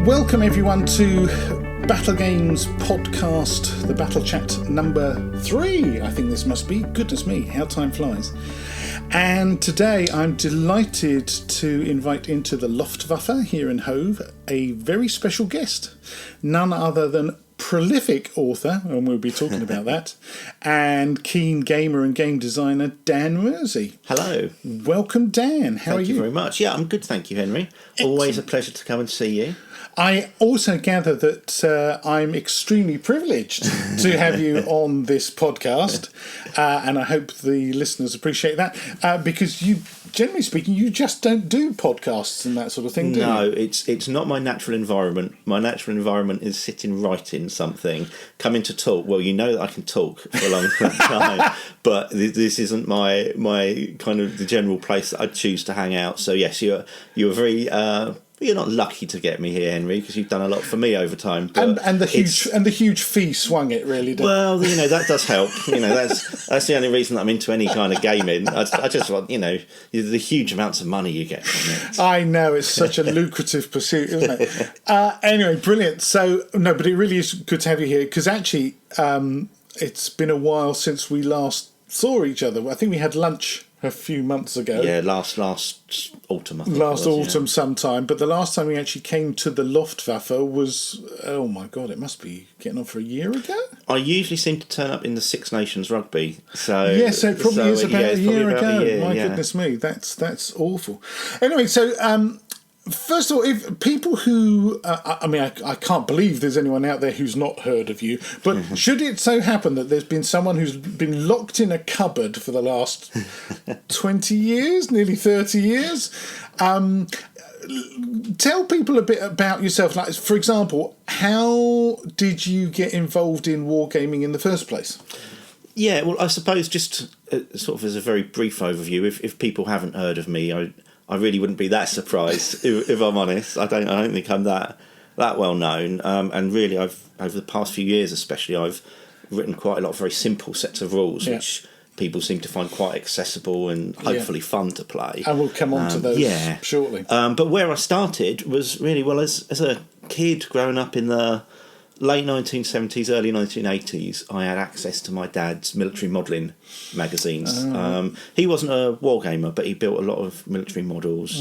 Welcome everyone to Battlegames podcast, the Battlechat number 3. I think this must be. Goodness me, how time flies. And today I'm delighted to invite into the Luftwaffe here in Hove a very special guest, none other than prolific author, and we'll be talking about that, and keen gamer and game designer Dan Mersey. Hello. Welcome, Dan. How are you? Thank you very much. Yeah, I'm good, thank you, Henry. Excellent. Always a pleasure to come and see you. I also gather that I'm extremely privileged to have you on this podcast, and I hope the listeners appreciate that, because you, generally speaking, you just don't do podcasts and that sort of thing, do you? No, it's not my natural environment. My natural environment is sitting writing something, coming to talk. Well, you know that I can talk for a long time, but this isn't my kind of the general place that I choose to hang out. So yes, you're very... You're not lucky to get me here, Henry, because you've done a lot for me over time. But and the huge fee swung it, really. Well, that does help. That's the only reason that I'm into any kind of gaming. I just want, the huge amounts of money you get from it. I know, it's such a lucrative pursuit, isn't it? Anyway, brilliant. So, no, but it really is good to have you here, because actually, it's been a while since we last saw each other. I think we had lunch a few months ago. Yeah, last autumn, I think. Last autumn sometime. But the last time we actually came to the Luftwaffe was, oh my God, it must be getting on for a year ago? I usually seem to turn up in the Six Nations rugby. So yes, it probably is about a year ago. My yeah. goodness me, that's awful. Anyway, so... first of all, if people who... I can't believe there's anyone out there who's not heard of you, but should it so happen that there's been someone who's been locked in a cupboard for the last 20 years, nearly 30 years, tell people a bit about yourself. Like, for example, how did you get involved in wargaming in the first place? Yeah, well, I suppose just sort of as a very brief overview, if people haven't heard of me, I really wouldn't be that surprised if I'm honest. I don't think I'm that well known. And really, I've over the past few years, especially, I've written quite a lot of very simple sets of rules, which people seem to find quite accessible and hopefully fun to play. And we'll come on to those shortly. But where I started was really as a kid growing up in the late 1970s, early 1980s, I had access to my dad's military modelling magazines. He wasn't a wargamer, but he built a lot of military models.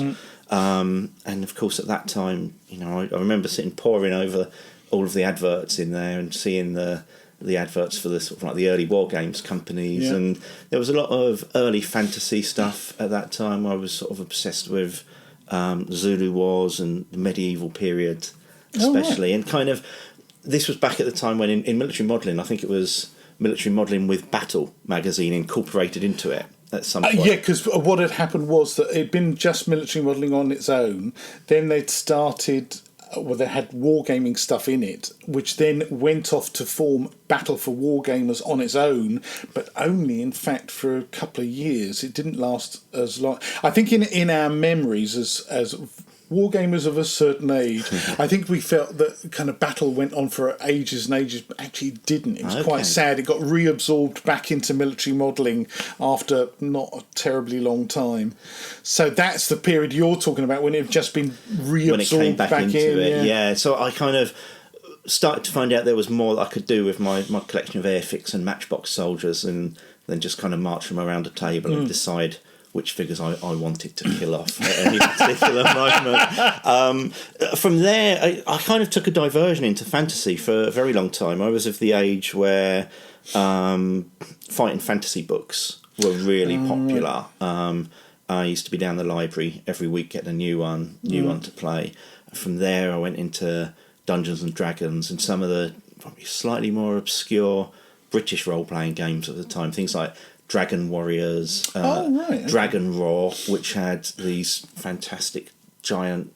And of course, at that time, I remember poring over all of the adverts in there and seeing the adverts for the sort of like the early wargames companies. Yeah. And there was a lot of early fantasy stuff at that time. I was sort of obsessed with Zulu Wars and the medieval period, especially, and kind of. This was back at the time when in military modelling, I think it was military modelling with Battle magazine incorporated into it at some point. Yeah, because what had happened was that it'd been just military modelling on its own. Then they'd started, they had wargaming stuff in it, which then went off to form Battle for Wargamers on its own, but only, in fact, for a couple of years. It didn't last as long. I think in our memories as wargamers of a certain age, I think we felt that kind of Battle went on for ages and ages, but actually didn't. It was quite sad. It got reabsorbed back into military modelling after not a terribly long time. So that's the period you're talking about, when it had just been reabsorbed when it came back into in. It. Yeah, so I kind of started to find out there was more that I could do with my collection of Airfix and Matchbox soldiers, and then just kind of march them around a table and decide which figures I wanted to kill off at any particular moment. From there, I kind of took a diversion into fantasy for a very long time. I was of the age where fighting fantasy books were really popular. I used to be down the library every week getting a new one to play. From there, I went into Dungeons and Dragons and some of the probably slightly more obscure British role-playing games at the time, things like Dragon Warriors, Dragon Roar, which had these fantastic giant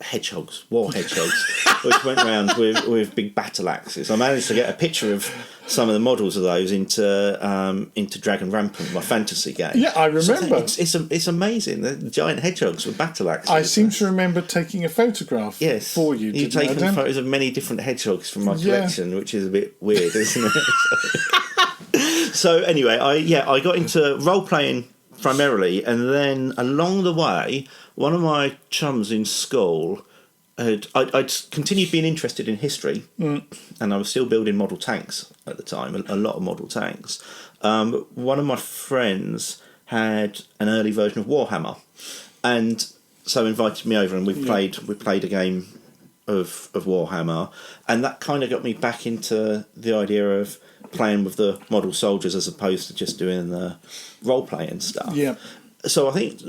hedgehogs, war hedgehogs, which went around with big battle axes. I managed to get a picture of some of the models of those into Dragon Rampant, my fantasy game. Yeah, I remember. So it's amazing. The giant hedgehogs with battle axes. I seem to remember taking a photograph for you. You've taken photos of many different hedgehogs from my collection, which is a bit weird, isn't it? So anyway, I got into role-playing primarily, and then along the way, one of my chums in school I'd continued being interested in history, and I was still building model tanks at the time, a lot of model tanks. One of my friends had an early version of Warhammer, and so invited me over, and we played a game of Warhammer, and that kind of got me back into the idea of playing with the model soldiers as opposed to just doing the role playing stuff. Yeah. So I think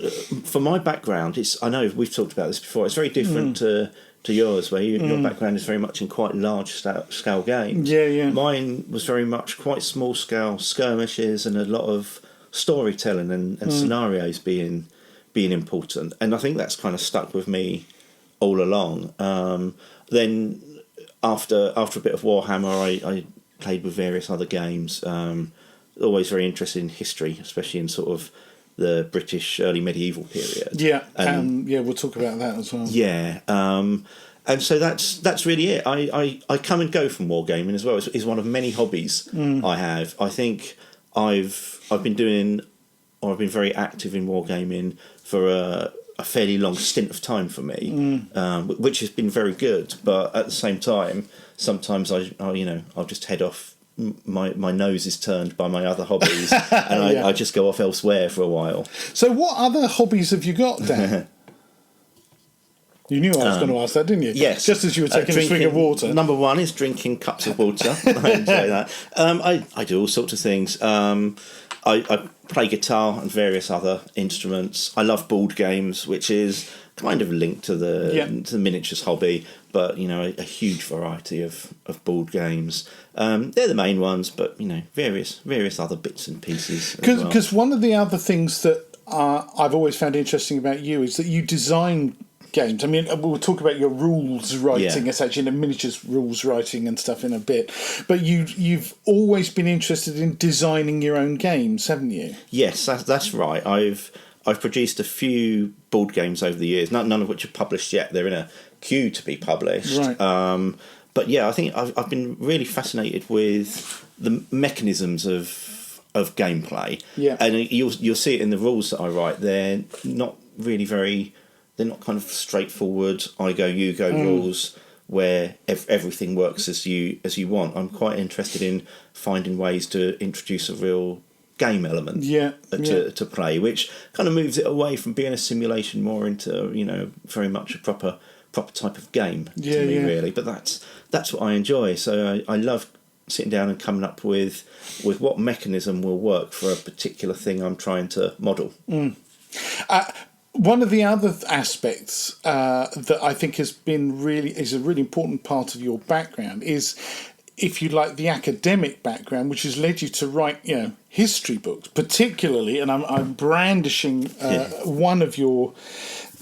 for my background, I know we've talked about this before. It's very different to yours, where your background is very much in quite large scale games. Yeah. Mine was very much quite small scale skirmishes and a lot of storytelling and scenarios being important. And I think that's kind of stuck with me all along. Then after a bit of Warhammer, I played with various other games. Always very interested in history, especially in sort of the British early medieval period. Yeah, we'll talk about that as well. Yeah, and so that's really it. I come and go from wargaming as well. It's one of many hobbies I have. I think I've been very active in wargaming for a fairly long stint of time for me, which has been very good. But at the same time, sometimes I'll just head off. My nose is turned by my other hobbies, and I just go off elsewhere for a while. So, what other hobbies have you got, Dan? You knew I was going to ask that, didn't you? Yes. Just as you were taking a swig of water. Number one is drinking cups of water. I enjoy that. I do all sorts of things. I play guitar and various other instruments. I love board games, which is kind of linked to the miniatures hobby, but a huge variety of board games. They're the main ones, but various other bits and pieces. Because one of the other things that I've always found interesting about you is that you design games. I mean, we'll talk about your rules writing, essentially, miniatures rules writing and stuff in a bit. But you've always been interested in designing your own games, haven't you? Yes, that's right. I've produced a few board games over the years, none of which are published yet. They're in a queue to be published. Right. But yeah, I think I've been really fascinated with the mechanisms of gameplay. Yeah. And you'll see it in the rules that I write. They're not really they're not kind of straightforward, I go, you go rules where everything works as you want. I'm quite interested in finding ways to introduce a real game element to play, which kind of moves it away from being a simulation more into very much a proper type of game to me, really. But that's what I enjoy. So I love sitting down and coming up with what mechanism will work for a particular thing I'm trying to model. One of the other aspects that I think is a really important part of your background is, if you like, the academic background, which has led you to write, history books, particularly, and I'm brandishing one of your.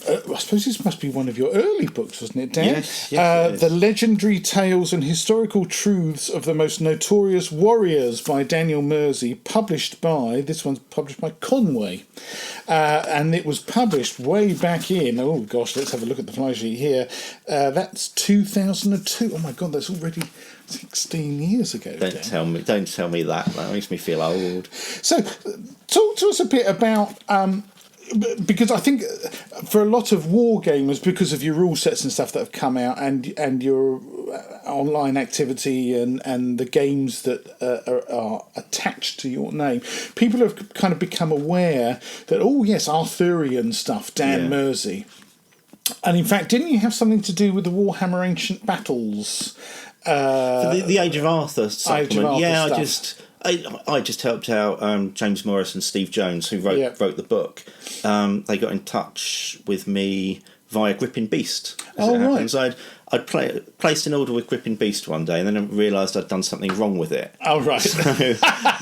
I suppose this must be one of your early books, wasn't it, Dan? Yes, The Legendary Tales and Historical Truths of the Most Notorious Warriors by Daniel Mersey, this one's published by Conway. And it was published way back in, let's have a look at the fly sheet here. That's 2002. Oh my God, that's already 16 years ago. Don't tell me that. That makes me feel old. So, talk to us a bit about... because I think for a lot of war gamers, because of your rule sets and stuff that have come out, and your online activity and the games that are attached to your name, people have kind of become aware that, Arthurian stuff, Dan Mersey. And in fact, didn't you have something to do with the Warhammer Ancient Battles? For the Age of Arthur supplement. Stuff. I just helped out James Morris and Steve Jones, who wrote the book. They got in touch with me via Gripping Beast. Right. I'd placed an order with Gripping Beast one day, and then I realised I'd done something wrong with it. Oh, right. So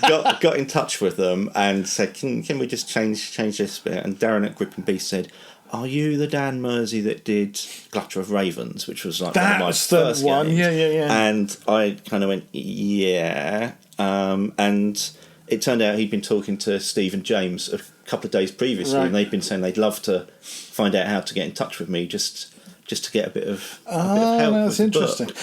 got in touch with them and said, can we just change this bit? And Darren at Gripping Beast said, "Are you the Dan Mersey that did Glutter of Ravens?" Which was like one of my first one. games. Yeah. And I kind of went, yeah. And it turned out he'd been talking to Steve and James a couple of days previously, and they'd been saying they'd love to find out how to get in touch with me, just just to get a bit of help. No, with that's the interesting. book.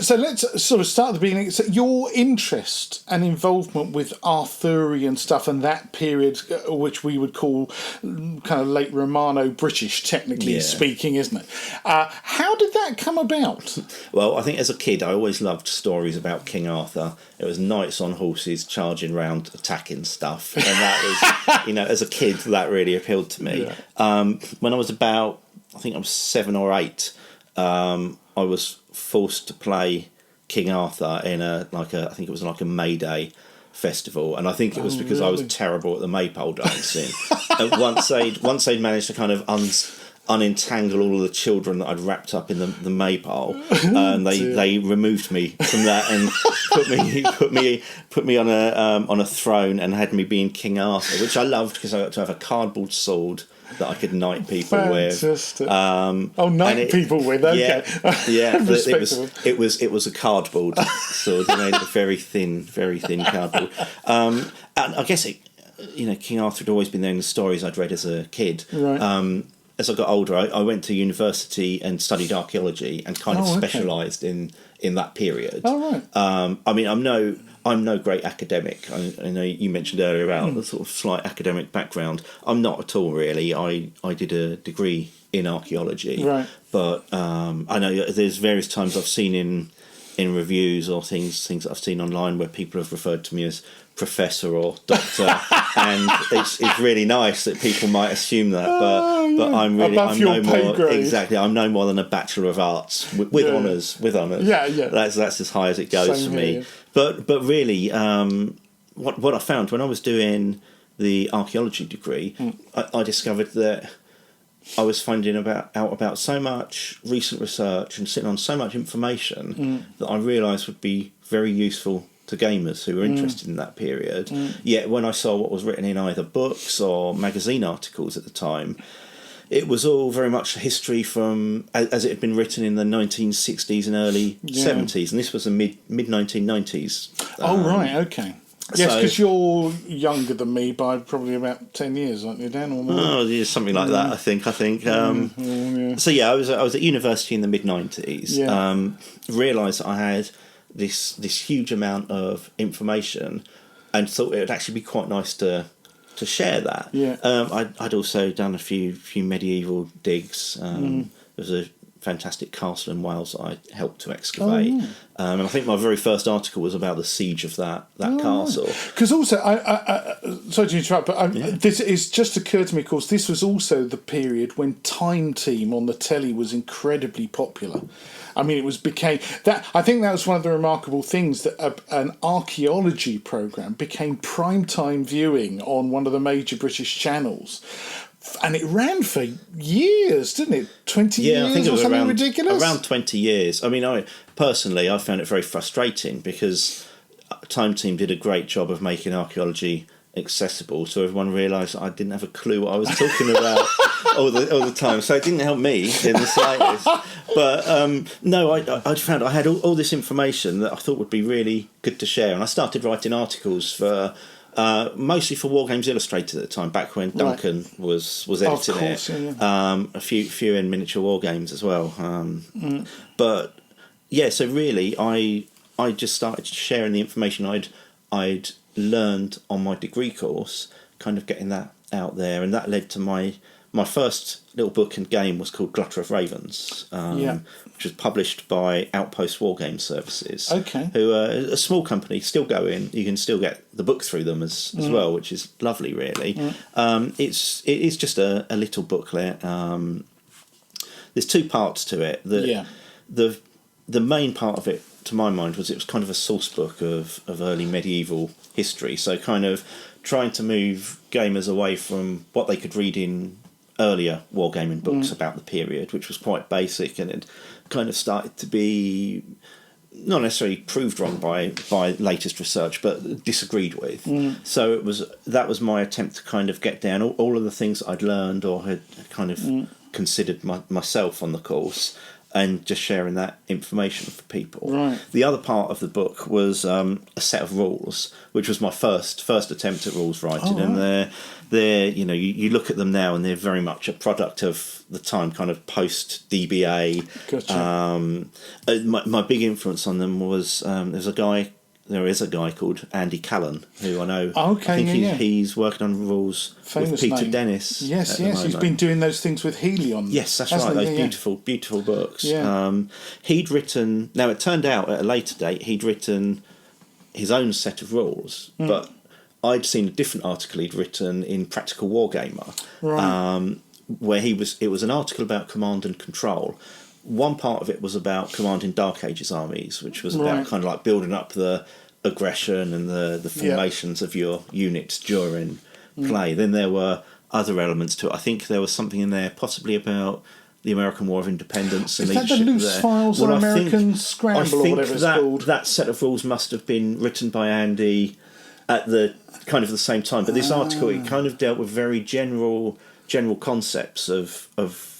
So let's sort of start at the beginning. So your interest and involvement with Arthurian stuff and that period, which we would call kind of late Romano-British, technically speaking, isn't it? How did that come about? Well, I think as a kid, I always loved stories about King Arthur. It was knights on horses charging around, attacking stuff, and that was, as a kid, that really appealed to me. Yeah. When I was about, I think I was 7 or 8, I was forced to play King Arthur in I think it was like a May Day festival, and I think it was because I was terrible at the maypole dancing. And once they'd managed to kind of unentangle all of the children that I'd wrapped up in the maypole, and they removed me from that and put me on a throne and had me being King Arthur, which I loved because I got to have a cardboard sword that I could knight people with. Knight people with. Okay. Yeah. It was a cardboard sword. Made of very thin cardboard. And I guess King Arthur had always been there in the stories I'd read as a kid. Right. As I got older, I went to university and studied archaeology and kind of specialised in that period. Oh, right. I mean, I'm no great academic. I know you mentioned earlier about the sort of slight academic background. I'm not at all, really. I did a degree in archaeology. Right. But I know there's various times I've seen in reviews or things that I've seen online where people have referred to me as professor or doctor, and it's really nice that people might assume that, but I'm no more exactly. I'm no more than a Bachelor of Arts with honours. Yeah. That's as high as it goes for me. But really, what I found when I was doing the archaeology degree, I discovered that I was finding out about so much recent research and sitting on so much information that I realised would be very useful to gamers who were interested in that period. Yet when I saw what was written in either books or magazine articles at the time, it was all very much history from as it had been written in the 1960s and early 70s, and this was the mid 1990s. Right, okay. Yes, because you're younger than me by probably about 10 years, aren't you, Dan? Or more? Oh, yeah, something like that, I think. So yeah, I was at university in the mid 90s. Yeah. Realised I had this huge amount of information, and thought it would actually be quite nice to share that. Yeah. I'd also done a few medieval digs. There was a fantastic castle in Wales that I helped to excavate. And I think my very first article was about the siege of that castle. Because also, I sorry to interrupt, but this is just occurred to me, of course, this was also the period when Time Team on the telly was incredibly popular. I mean, became that. I think that was one of the remarkable things, that an archaeology programme became primetime viewing on one of the major British channels. And it ran for years, didn't it? 20 years I think it was or something ridiculous? Around 20 years. I mean, I found it very frustrating because Time Team did a great job of making archaeology accessible, so everyone realised I didn't have a clue what I was talking about all the time. So it didn't help me in the slightest. But no, I found I had all this information that I thought would be really good to share, and I started writing articles for... mostly for Wargames Illustrated at the time, back when Duncan was editing it. Yeah. A few in miniature Wargames as well. But yeah, so really, I just started sharing the information I'd learned on my degree course, kind of getting that out there, and that led to my first little book and game was called Glutter of Ravens, which was published by Outpost Wargame Services, who are a small company, still going. You can still get the book through them as well, which is lovely, really. It is just a little booklet. There's two parts to it. The main part of it, to my mind, was it was kind of a source book of early medieval history, so kind of trying to move gamers away from what they could read in earlier wargaming books about the period, which was quite basic, and it kind of started to be not necessarily proved wrong by latest research, but disagreed with. So that was my attempt to kind of get down all of the things that I'd learned or had kind of considered myself on the course, and just sharing that information for people. Right. The other part of the book was a set of rules, which was my first attempt at rules writing, and they're you look at them now and they're very much a product of the time, kind of post DBA. Gotcha. My big influence on them was there is a guy called Andy Callan, who I know. Okay, I think he's working on rules Famous with Peter name. Dennis. Yes, he's been doing those things with Helion. Yes, that's right. Those beautiful books. Yeah. He'd written. Now it turned out at a later date he'd written his own set of rules, but I'd seen a different article he'd written in Practical Wargamer, where it was an article about command and control. One part of it was about commanding Dark Ages armies, which was about kind of like building up the aggression and the formations of your units during play. Then there were other elements to it. I think there was something in there possibly about the American War of Independence and leadership. Is that the loose files or American Scramble or whatever it's called? That set of rules must have been written by Andy at the kind of the same time. But this article, it kind of dealt with very general concepts of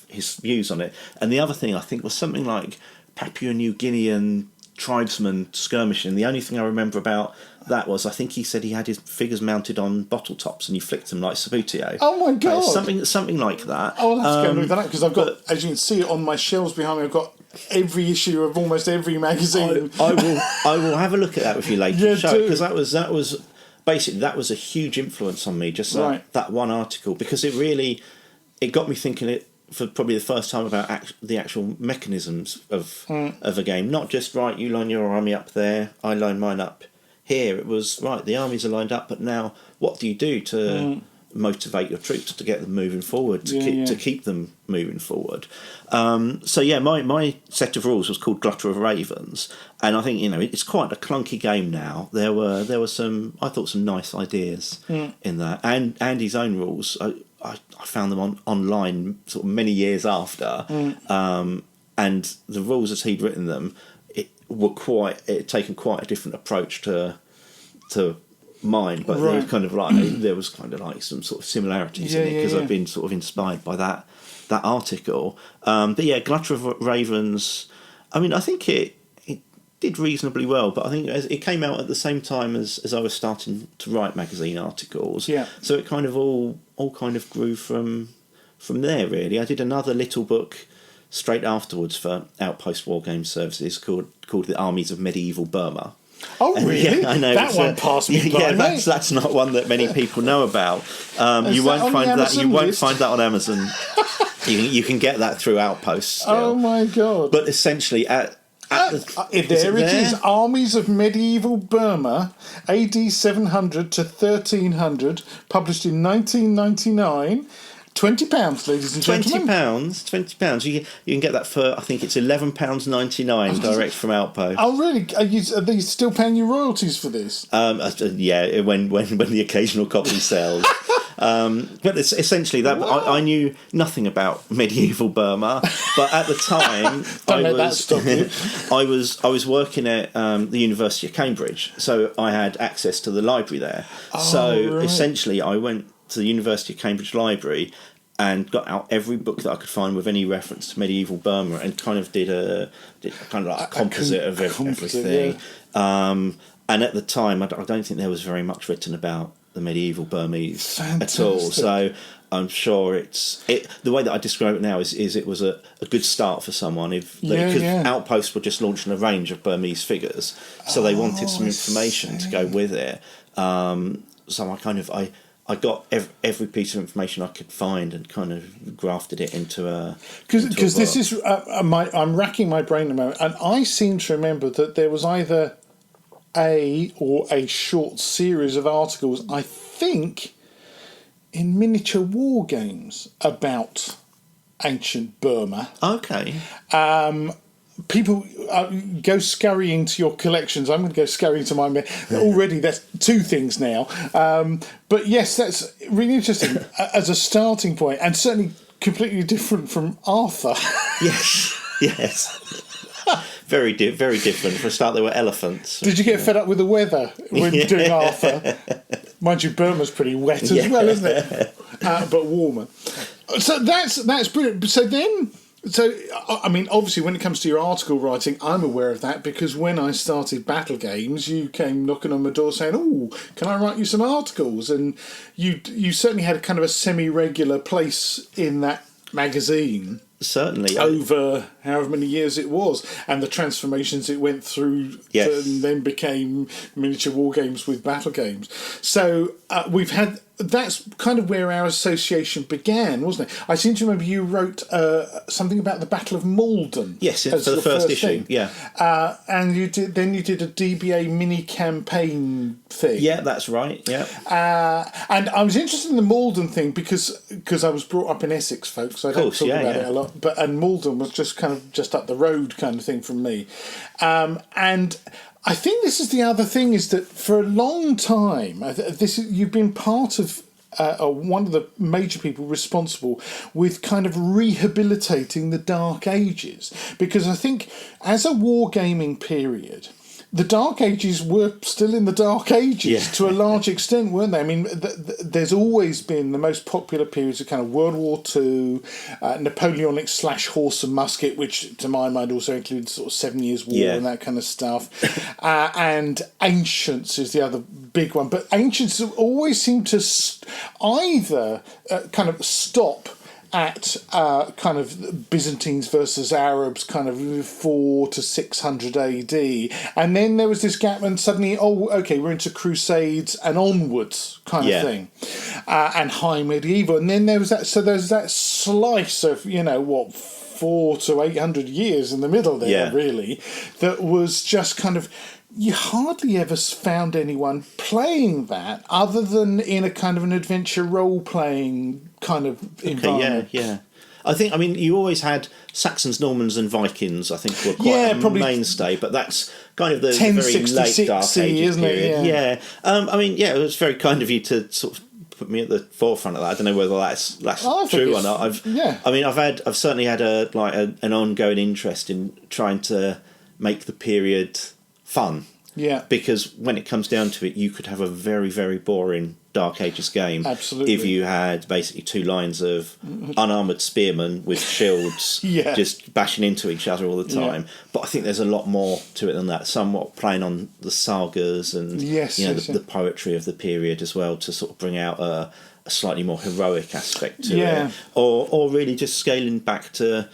his views on it. And the other thing I think was something like Papua New Guinean tribesmen skirmishing. The only thing I remember about that was I think he said he had his figures mounted on bottle tops and you flicked them like Sabutio. Oh my god! Something like that. Oh, I'll have to go and look that up because I've got, as you can see on my shelves behind me, I've got every issue of almost every magazine. I will have a look at that with you later, because that was basically that was a huge influence on me. Just that one article, because it got me thinking for probably the first time about the actual mechanisms of a game. Not just, you line your army up there, I line mine up here. It was, the armies are lined up, but now what do you do to motivate your troops to get them moving forward, to keep them moving forward? My set of rules was called Glutter of Ravens, and I think, it's quite a clunky game now. There were some nice ideas in that. And Andy's own rules, I found them online sort of many years after, and the rules as he'd written them, it had taken quite a different approach to mine, but there was kind of like some sort of similarities in it, because I've been sort of inspired by that article. Glutter of Ravens, I mean, I think it did reasonably well, but I think it came out at the same time as I was starting to write magazine articles. Yeah. So it kind of all kind of grew from there, really. I did another little book straight afterwards for Outpost Wargame Services called The Armies of Medieval Burma. Oh, really? I know. That one passed me by. That's not one that many people know about. You won't find that. You won't find that on Amazon. You can get that through Outpost still. Oh my god! But essentially, there it is. Armies of Medieval Burma, AD 700 to 1300, published in 1999. £20, ladies and gentlemen. £20. You can get that for, I think it's £11.99 direct from Outpost. Oh, really? Are they still paying you royalties for this? When the occasional copy sells. But it's essentially that. I knew nothing about medieval Burma, but at the time I was working at the University of Cambridge, so I had access to the library there. Essentially, I went to the University of Cambridge Library and got out every book that I could find with any reference to medieval Burma, and kind of did a composite of everything. Yeah. And at the time, I don't think there was very much written about the medieval Burmese at all. So I'm sure the way that I describe it now is it was a good start for someone, because Outpost were just launching a range of Burmese figures, so they wanted some information to go with it. So I got every piece of information I could find and kind of grafted it into a. Because this is I'm racking my brain at the moment, and I seem to remember that there was either a short series of articles, I think, in Miniature Wargames about ancient Burma. Okay. People go scurrying to your collections. I'm going to go scurrying to mine. Already, that's two things now. But yes, that's really interesting as a starting point, and certainly completely different from Arthur. Yes. Very different. For a start, there were elephants. Did you get fed up with the weather when doing Arthur? Mind you, Burma's pretty wet as well, isn't it? But warmer. So that's brilliant. So, I mean, obviously, when it comes to your article writing, I'm aware of that because when I started Battlegames, you came knocking on my door saying, "Oh, can I write you some articles?" And you certainly had kind of a semi-regular place in that magazine. Certainly. Over however many years it was, and the transformations it went through, and then became miniature war games with Battlegames. So we've had. That's kind of where our association began, wasn't it? I seem to remember you wrote something about the Battle of Malden. Yes, for the first issue. Yeah, and you did a DBA mini campaign thing. Yeah, that's right. Yeah, and I was interested in the Malden thing because I was brought up in Essex, folks. So I don't talk about it a lot. And Malden was just kind of just up the road kind of thing from me, and I think this is the other thing is that for a long time, you've been part of one of the major people responsible with kind of rehabilitating the Dark Ages, because I think as a wargaming period, the Dark Ages were still in the Dark Ages to a large extent, weren't they? I mean, there's always been the most popular periods of kind of World War II, Napoleonic / horse and musket, which to my mind also includes sort of 7 Years' War and that kind of stuff. And Ancients is the other big one. But Ancients always seem to either kind of stop at kind of Byzantines versus Arabs, kind of 400 to 600 AD, and then there was this gap, and suddenly, we're into Crusades and onwards kind of thing, and High Medieval, and then there was that. So there's that slice of 400 to 800 years in the middle there, really, that was just kind of. You hardly ever found anyone playing that other than in a kind of an adventure role-playing kind of environment. Yeah. I mean, you always had Saxons, Normans and Vikings, I think, were quite a mainstay, but that's kind of the very late Dark Ages period. Yeah. I mean, it was very kind of you to sort of put me at the forefront of that. I don't know whether that's true or not. I've certainly had an ongoing interest in trying to make the period fun. Yeah. Because when it comes down to it, you could have a very, very boring Dark Ages game. Absolutely. If you had basically 2 lines of unarmoured spearmen with shields just bashing into each other all the time. Yeah. But I think there's a lot more to it than that. Somewhat playing on the sagas and the poetry of the period as well to sort of bring out a slightly more heroic aspect to it. Or really just scaling back to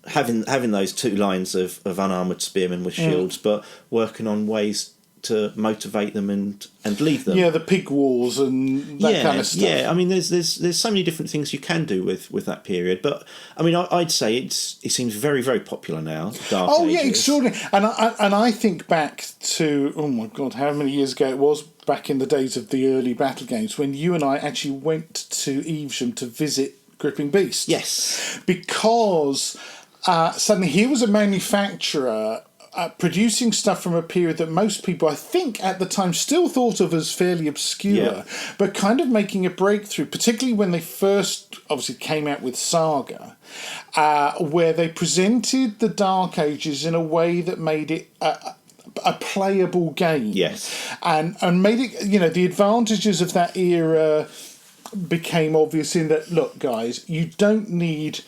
having those 2 lines of unarmoured spearmen with shields, but working on ways to motivate them and lead them. Yeah, the pig wars and that kind of stuff. Yeah, I mean, there's so many different things you can do with that period. But I mean, I'd say it seems very, very popular now. Dark Ages. Yeah, extraordinary. And I think back to oh my God, how many years ago it was. Back in the days of the early Battlegames, when you and I actually went to Evesham to visit Gripping Beast. Yes, because. Suddenly, here was a manufacturer producing stuff from a period that most people, I think, at the time still thought of as fairly obscure, but kind of making a breakthrough, particularly when they first, obviously, came out with Saga, where they presented the Dark Ages in a way that made it a playable game. Yes. And made it, the advantages of that era became obvious in that, look, guys, you don't need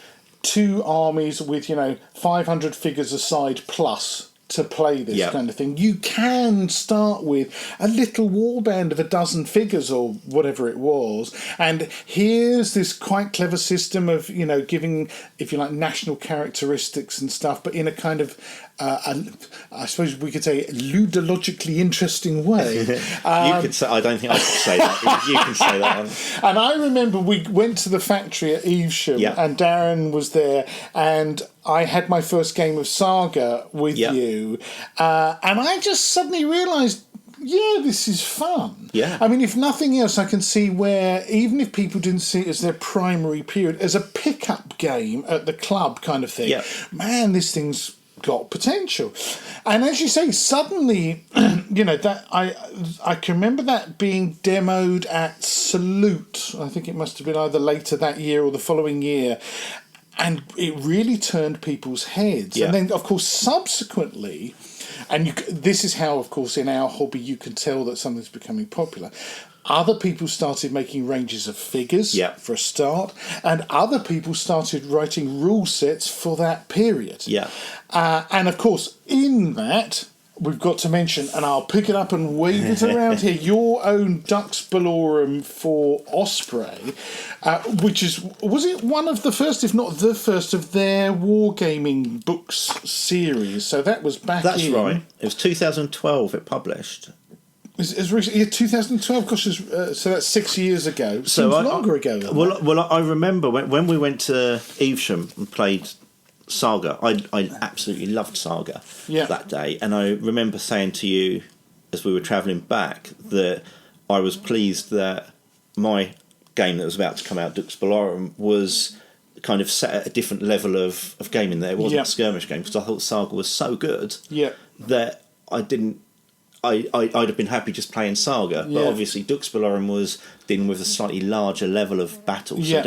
2 armies with 500 figures aside plus to play this kind of thing. You can start with a little warband of a dozen figures or whatever it was, and here's this quite clever system of giving, if you like, national characteristics and stuff, but in a kind of I suppose we could say ludologically interesting way. You could say. I don't think I could say that. You can say that one. And I remember we went to the factory at Evesham, and Darren was there, and I had my first game of Saga with you, and I just suddenly realised, this is fun. Yeah. I mean, if nothing else, I can see where, even if people didn't see it as their primary period, as a pickup game at the club kind of thing, man, this thing's got potential. And as you say, suddenly, that I can remember that being demoed at Salute. I think it must have been either later that year or the following year. And it really turned people's heads. And then, of course, subsequently, And this is how, of course, in our hobby, you can tell that something's becoming popular. Other people started making ranges of figures for a start, and other people started writing rule sets for that period. Yeah. And of course, in that, we've got to mention, and I'll pick it up and wave it around here, your own Dux Bellorum for Osprey, which was it one of the first, if not the first, of their wargaming books series? So that was back That's right. It was 2012 it published. As recently, 2012, gosh, so that's 6 years ago. So longer ago. Well, I remember when we went to Evesham and played Saga. I absolutely loved Saga that day, and I remember saying to you as we were travelling back that I was pleased that my game that was about to come out, Dux Bellorum, was kind of set at a different level of gaming. There, it wasn't a skirmish game, because I thought Saga was so good that I'd have been happy just playing Saga, but obviously Dux Bellorum was dealing with a slightly larger level of battle, so it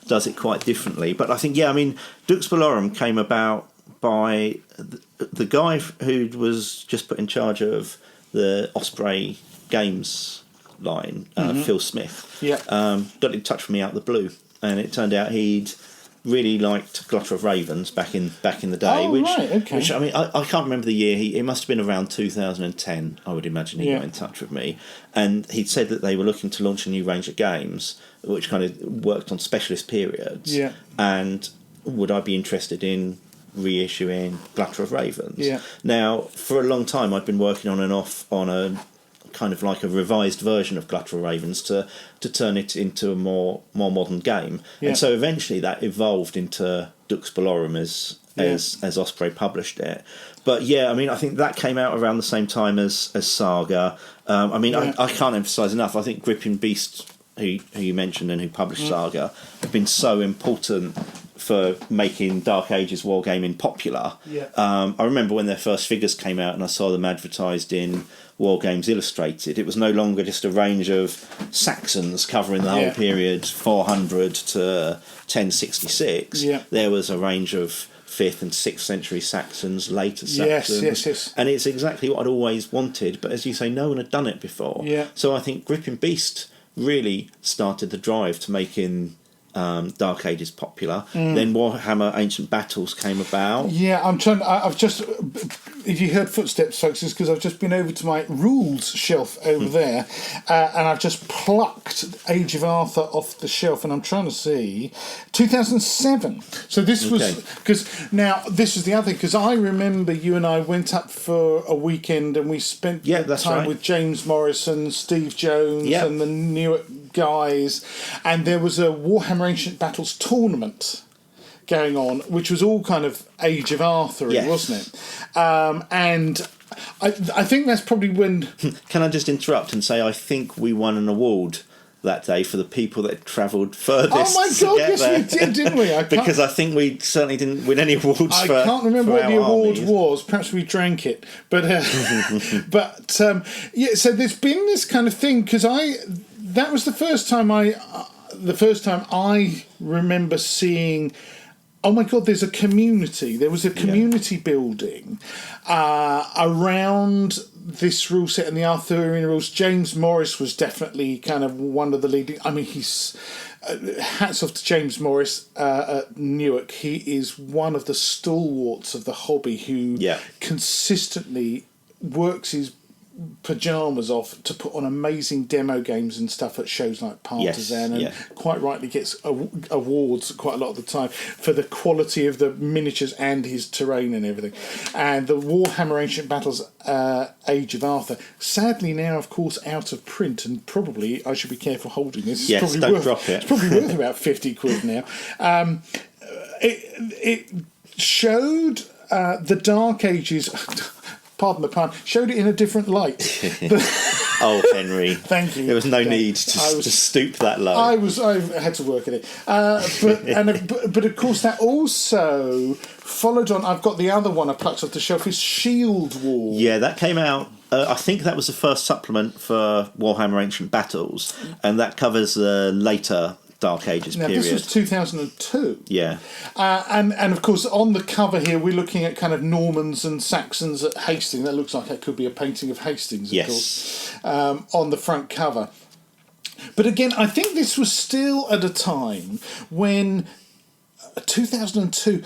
does it quite differently. But I think, Dux Bellorum came about by the guy who was just put in charge of the Osprey Games line, Phil Smith. Got in touch with me out of the blue, and it turned out he'd really liked Glutter of Ravens back in the day, which I can't remember the year. It must have been around 2010, I would imagine. He got in touch with me, and he'd said that they were looking to launch a new range of games which kind of worked on specialist periods, and would I be interested in reissuing Glutter of Ravens? Now, for a long time I'd been working on and off on a kind of like a revised version of Glutter of Ravens to turn it into a more modern game. And so eventually that evolved into Dux Bellorum as Osprey published it. But I think that came out around the same time as Saga. I can't emphasise enough, I think Gripping Beast, who you mentioned and who published Saga, have been so important for making Dark Ages wargaming popular. I remember when their first figures came out and I saw them advertised in Wargames Illustrated, it was no longer just a range of Saxons covering the whole period 400 to 1066. There was a range of 5th and 6th century Saxons, later Saxons. And it's exactly what I'd always wanted, but as you say, no one had done it before. So I think Gripping Beast really started the drive to making Dark Ages popular. Then Warhammer Ancient Battles came about. I've just, if you heard footsteps, folks, it's because I've just been over to my rules shelf over there, and I've just plucked Age of Arthur off the shelf, and I'm trying to see 2007. So this was, because now this is the other thing, because I remember you and I went up for a weekend and we spent time with James Morrison, Steve Jones, and the Newark guys, and there was a Warhammer Ancient Battles tournament going on, which was all kind of Age of Arthur, wasn't it? And I think that's probably when... Can I just interrupt and say I think we won an award that day for the people that travelled furthest. Oh my God, yes we did, didn't we? Because I think we certainly didn't win any awards I can't remember what the award was. Perhaps we drank it. But, so there's been this kind of thing, because that was the first time I remember seeing, oh my God, there's a community. There was a community building around this rule set and the Arthurian rules. James Morris was definitely kind of one of the leading. I mean, he's hats off to James Morris at Newark. He is one of the stalwarts of the hobby who consistently works his pajamas off to put on amazing demo games and stuff at shows like Partisan, and quite rightly gets awards quite a lot of the time for the quality of the miniatures and his terrain and everything. And the Warhammer Ancient Battles Age of Arthur, sadly now of course out of print, and probably I should be careful holding this. Drop it. It's probably worth about 50 quid now. It showed the Dark Ages pardon the pun, showed it in a different light. Oh, Henry. Thank you. There was no need to stoop that low. I had to work at it. But of course that also followed on, I've got the other one I plucked off the shelf, is Shield War. Yeah, that came out, I think that was the first supplement for Warhammer Ancient Battles, and that covers the later Dark Ages Now, period. this was 2002. Yeah. And of course, on the cover here, we're looking at kind of Normans and Saxons at Hastings. That looks like it could be a painting of Hastings, of course, on the front cover. But again, I think this was still at a time when 2002.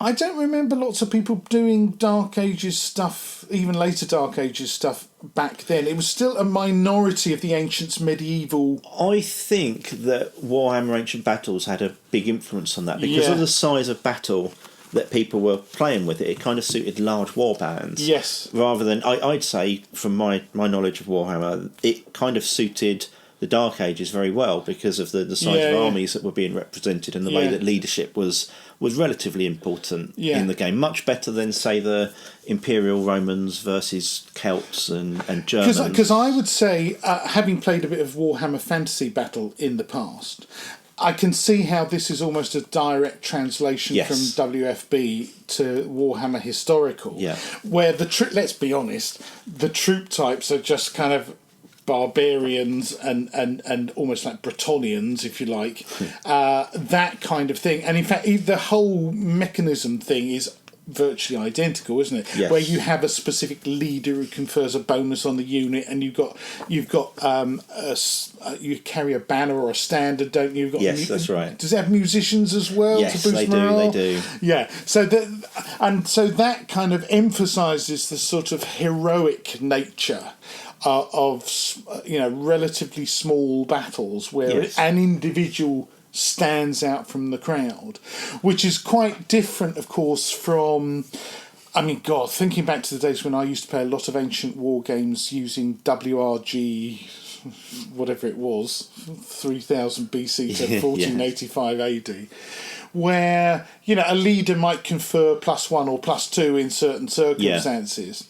I don't remember lots of people doing Dark Ages stuff, even later Dark Ages stuff back then. It was still a minority of the Ancients medieval. I think that Warhammer Ancient Battles had a big influence on that because of the size of battle that people were playing with it. It kind of suited large war bands. Yes. Rather than, I'd say, from my knowledge of Warhammer, it kind of suited the Dark Ages very well because of the size of armies that were being represented and the way that leadership was relatively important in the game. Much better than, say, the Imperial Romans versus Celts and Germans. Because I would say, having played a bit of Warhammer Fantasy Battle in the past, I can see how this is almost a direct translation from WFB to Warhammer Historical, where let's be honest, the troop types are just kind of barbarians and almost like Bretonnians, if you like, that kind of thing. And in fact, the whole mechanism thing is virtually identical, isn't it? Yes. Where you have a specific leader who confers a bonus on the unit, and you carry a banner or a standard, don't you? That's right. Does it have musicians as well? Yes, to boost morale? they do. Yeah. So that kind of emphasises the sort of heroic nature of relatively small battles where an individual stands out from the crowd, which is quite different, of course, from, thinking back to the days when I used to play a lot of ancient war games using WRG, whatever it was, 3000 BC to 1485 AD, where a leader might confer +1 or +2 in certain circumstances.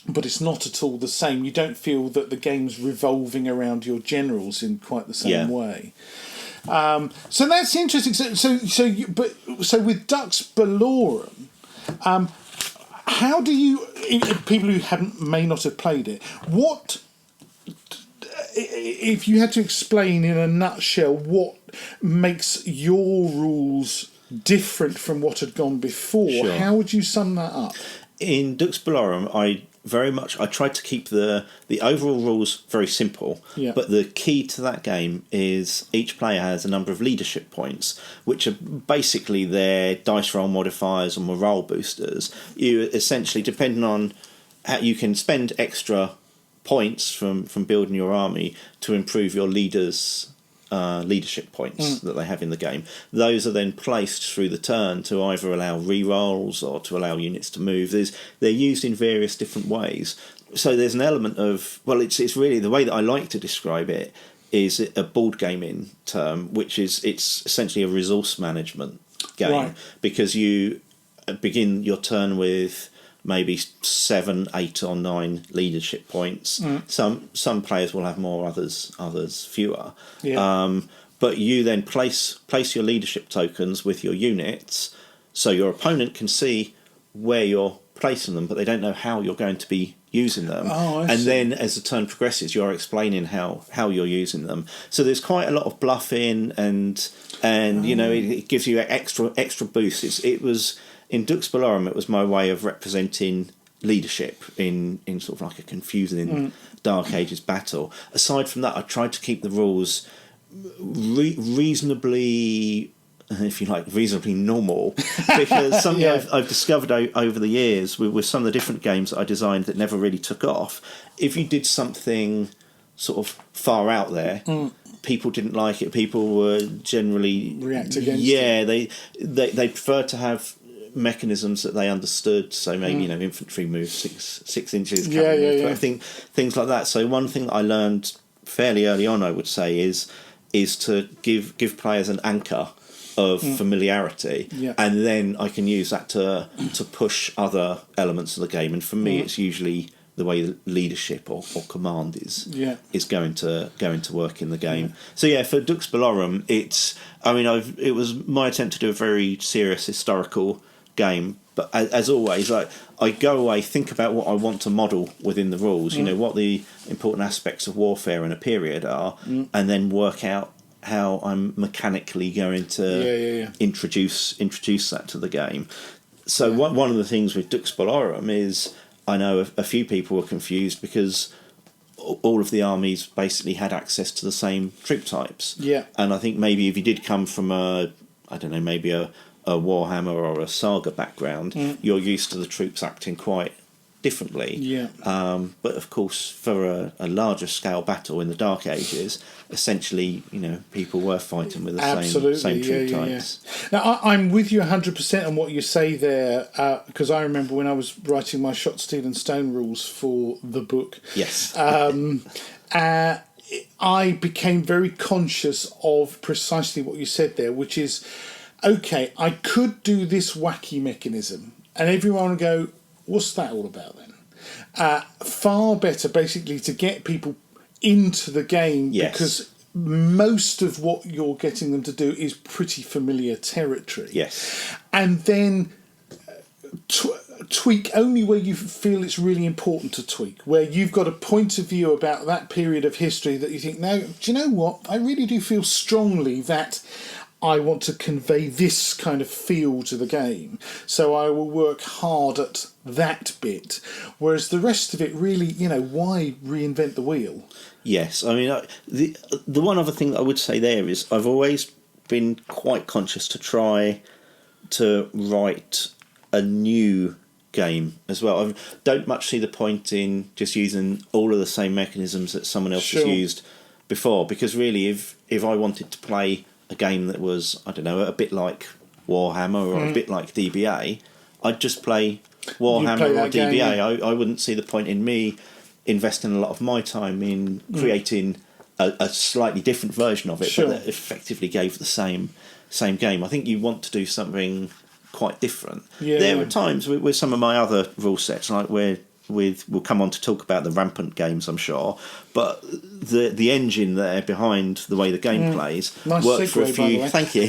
But it's not at all the same. You don't feel that the game's revolving around your generals in quite the same way. So that's interesting. So with Dux Bellorum, how do you, people who may not have played it, what, if you had to explain in a nutshell what makes your rules different from what had gone before, how would you sum that up? In Dux Bellorum, I tried to keep the overall rules very simple, but the key to that game is each player has a number of leadership points, which are basically their dice roll modifiers or morale boosters. You essentially, depending on how you can spend extra points from building your army to improve your leaders' leadership points that they have in the game. Those are then placed through the turn to either allow re-rolls or to allow units to move. They're used in various different ways. So there's an element of, it's really, the way that I like to describe it is a board gaming term, which is, it's essentially a resource management game, because you begin your turn with maybe 7, 8 or 9 leadership points. Some players will have more, others fewer. But you then place your leadership tokens with your units, so your opponent can see where you're placing them, but they don't know how you're going to be using them. Then as the turn progresses, you're explaining how you're using them. So there's quite a lot of bluffing and it gives you extra boosts. It was in Dux Bellorum, it was my way of representing leadership in sort of like a confusing Dark Ages battle. Aside from that, I tried to keep the rules reasonably, if you like, reasonably normal, because something I've discovered over the years with some of the different games that I designed that never really took off, if you did something sort of far out there, people didn't like it. People were generally react against it. They prefer to have mechanisms that they understood, so maybe infantry move 6 inches, I think things like that. So one thing that I learned fairly early on, I would say, is to give players an anchor of familiarity, and then I can use that to push other elements of the game. And for me, it's usually the way leadership or command is going to work in the game. So for Dux Bellorum, it was my attempt to do a very serious historical game, but as always, I go away, think about what I want to model within the rules, what the important aspects of warfare in a period are, and then work out how I'm mechanically going to introduce that to the game. So one of the things with Dux Bellorum is I know a few people were confused because all of the armies basically had access to the same troop types. Yeah. And I think maybe if you did come from maybe a Warhammer or a Saga background, you're used to the troops acting quite differently. Yeah. But of course, for a larger scale battle in the Dark Ages, essentially, people were fighting with the same troop types. Now, I'm with you 100% on what you say there, because I remember when I was writing my Shot, Steel and Stone rules for the book. Yes. I became very conscious of precisely what you said there, which is, okay, I could do this wacky mechanism, and everyone would go, what's that all about then? Far better, basically, to get people into the game, because most of what you're getting them to do is pretty familiar territory. Yes. And then tweak only where you feel it's really important to tweak, where you've got a point of view about that period of history that you think, no, do you know what? I really do feel strongly that I want to convey this kind of feel to the game, so I will work hard at that bit. Whereas the rest of it, really, why reinvent the wheel? Yes, I mean, the one other thing that I would say there is I've always been quite conscious to try to write a new game as well. I don't much see the point in just using all of the same mechanisms that someone else has used before, because really, if I wanted to play a game that was, I don't know, a bit like Warhammer or a bit like DBA, I'd just play Warhammer or DBA. I wouldn't see the point in me investing a lot of my time in creating a slightly different version of it, but that effectively gave the same game. I think you want to do something quite different. There are times with some of my other rule sets, like we'll come on to talk about the Rampant games, I'm sure, but the engine there behind the way the game plays worked for a few. Thank you.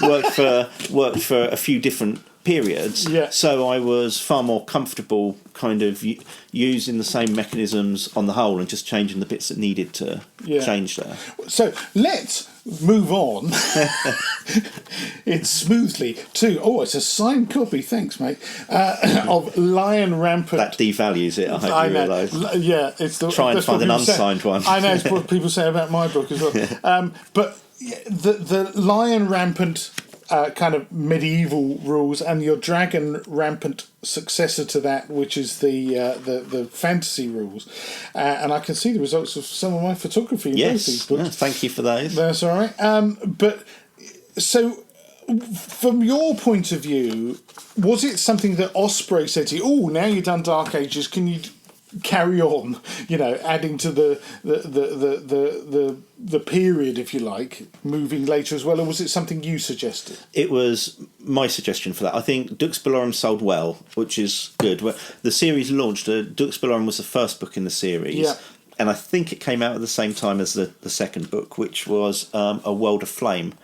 worked for a few different periods. So I was far more comfortable kind of using the same mechanisms on the whole and just changing the bits that needed to change there. So let's move on it's smoothly to it's a signed copy, thanks mate, of Lion Rampant. That devalues it, I hope you realise. It's the, try and find an unsigned one. I know, it's what people say about my book as well. But the Lion Rampant kind of medieval rules, and your Dragon Rampant successor to that, which is the fantasy rules, and I can see the results of some of my photography in both these books. Thank you for those. That's all right. But so, from your point of view, was it something that Osprey said to you? Oh, now you've done Dark Ages, can you carry on? Adding to the period, if you like, moving later as well, or was it something you suggested? It was my suggestion for that. I think Dux Bellorum sold well, which is good. The series launched. Dux Bellorum was the first book in the series, and I think it came out at the same time as the second book, which was A World of Flame,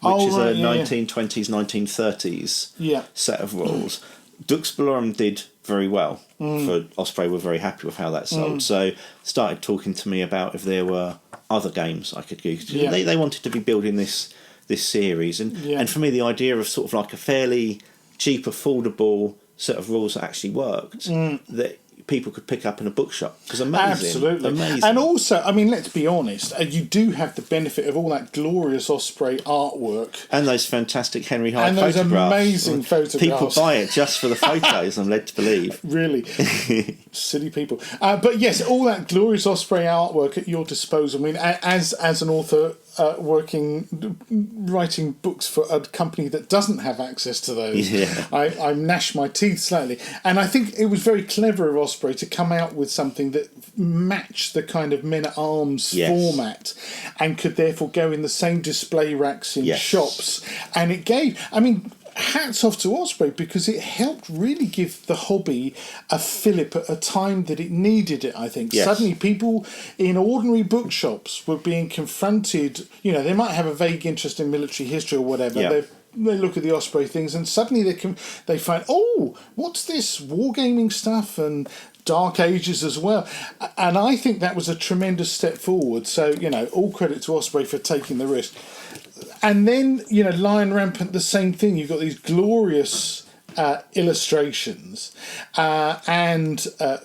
which is a 1920s, 1930s set of rules. Dux Bellorum did very well. For Osprey, were very happy with how that sold. So started talking to me about if there were other games I could use. They wanted to be building this series, and for me the idea of sort of like a fairly cheap, affordable set of rules that actually worked that people could pick up in a bookshop was amazing. Absolutely. Amazing. And also, I mean, let's be honest, you do have the benefit of all that glorious Osprey artwork. And those fantastic Henry Hyde photographs. And those amazing photographs. People buy it just for the photos, I'm led to believe. Really. Silly people. But yes, all that glorious Osprey artwork at your disposal. I mean, as an author writing books for a company that doesn't have access to those, I gnash my teeth slightly. And I think it was very clever of Osprey to come out with something that matched the kind of men-at-arms format and could therefore go in the same display racks in shops. And it gave, I mean, hats off to Osprey, because it helped really give the hobby a fillip at a time that it needed it, I think. Suddenly people in ordinary bookshops were being confronted, they might have a vague interest in military history or whatever. They look at the Osprey things and suddenly they find, what's this wargaming stuff? And Dark Ages as well. And I think that was a tremendous step forward. So, you know, all credit to Osprey for taking the risk. And then, you know, Lion Rampant, the same thing. You've got these glorious illustrations and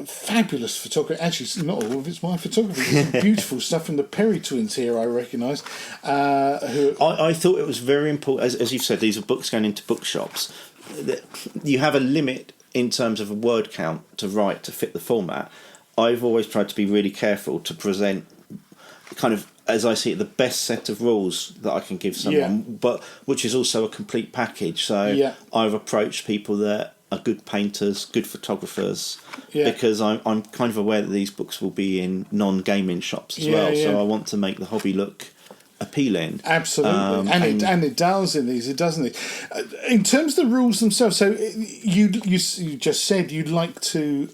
fabulous photography. Actually, not all of it's my photography. There's some beautiful stuff from the Perry twins here, I recognise. I thought it was very important, as you've said, these are books going into bookshops. You have a limit in terms of a word count to write to fit the format. I've always tried to be really careful to present kind of, as I see it, the best set of rules that I can give someone, but which is also a complete package. So I've approached people that are good painters, good photographers, because I'm kind of aware that these books will be in non-gaming shops as well. So I want to make the hobby look appealing. Absolutely, and it does in these, doesn't it? In terms of the rules themselves, so you just said you'd like to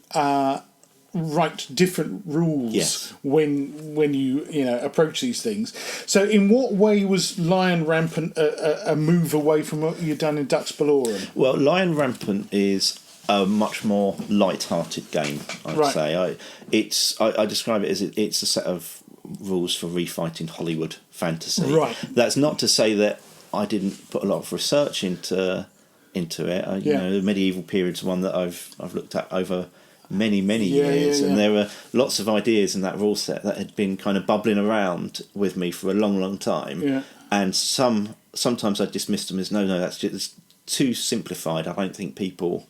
write different rules when you know approach these things. So in what way was Lion Rampant a move away from what you'd done in Dux Bellorum? Well, Lion Rampant is a much more light-hearted game, I'd say. I describe it as it's a set of rules for refighting Hollywood fantasy. Right. That's not to say that I didn't put a lot of research into it. You know, the medieval period's one that I've looked at over many years, and there were lots of ideas in that rule set that had been kind of bubbling around with me for a long time. And sometimes I dismissed them as no, that's just too simplified. I don't think people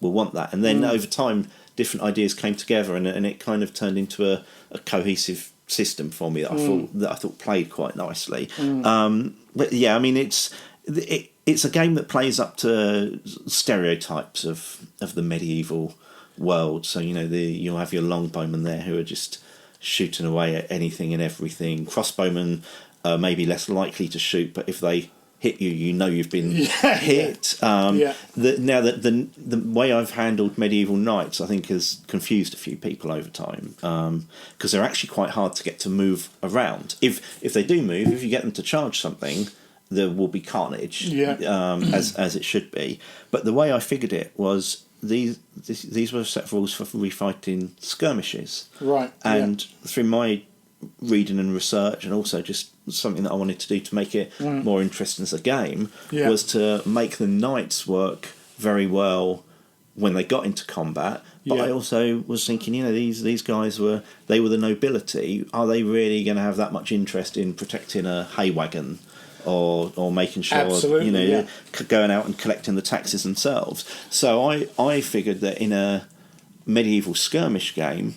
will want that. And then over time, different ideas came together, and it kind of turned into a cohesive system for me that I thought played quite nicely. But yeah, I mean, it's a game that plays up to stereotypes of the medieval world. So you know, you'll have your longbowmen there who are just shooting away at anything and everything. Crossbowmen are maybe less likely to shoot, but if they hit you, you know you've been hit. Now that the way I've handled medieval knights, I think, has confused a few people over time, because they're actually quite hard to get to move around. If they do move, if you get them to charge something, there will be carnage, as it should be. But the way I figured it was these were a set of rules for refighting skirmishes, and through my reading and research, and also just something that I wanted to do to make it more interesting as a game, was to make the knights work very well when they got into combat. But I also was thinking, you know, these guys were the nobility. Are they really going to have that much interest in protecting a hay wagon, or making sure going out and collecting the taxes themselves? So I figured that in a medieval skirmish game,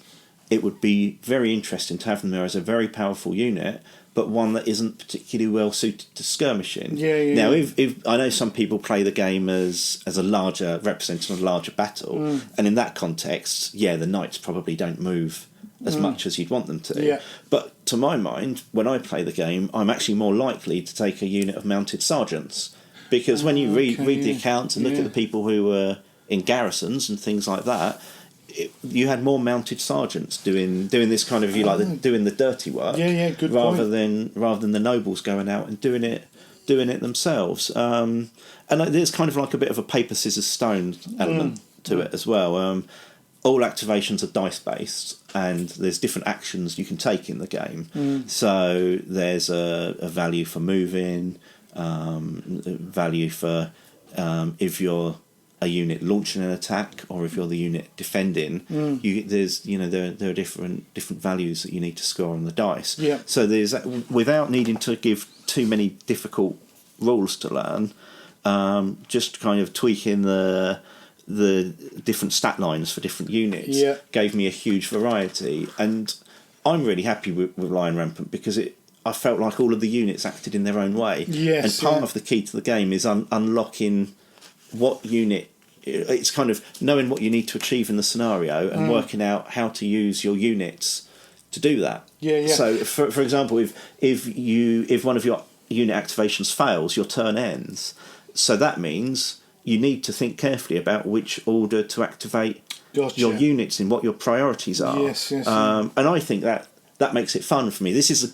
it would be very interesting to have them there as a very powerful unit, but one that isn't particularly well suited to skirmishing. Now, if I know some people play the game as a larger, representing a larger battle, and in that context, the knights probably don't move as much as you'd want them to. But to my mind, when I play the game, I'm actually more likely to take a unit of mounted sergeants, because when you read the accounts and look at the people who were in garrisons and things like that, you had more mounted sergeants doing this kind of, doing the dirty work, rather than the nobles going out and doing it themselves. And there's kind of like a bit of a paper scissors stone element to it as well. All activations are dice based, and there's different actions you can take in the game. So there's a value for moving, value for if you're a unit launching an attack, or if you're the unit defending, there are different values that you need to score on the dice. So there's, without needing to give too many difficult rules to learn, just kind of tweaking the different stat lines for different units gave me a huge variety. And I'm really happy with Lion Rampant, because I felt like all of the units acted in their own way. And part of the key to the game is unlocking what unit. It's kind of knowing what you need to achieve in the scenario and working out how to use your units to do that. So, for example, if one of your unit activations fails, your turn ends. So that means you need to think carefully about which order to activate your units in, what your priorities are. And I think that makes it fun for me. This is the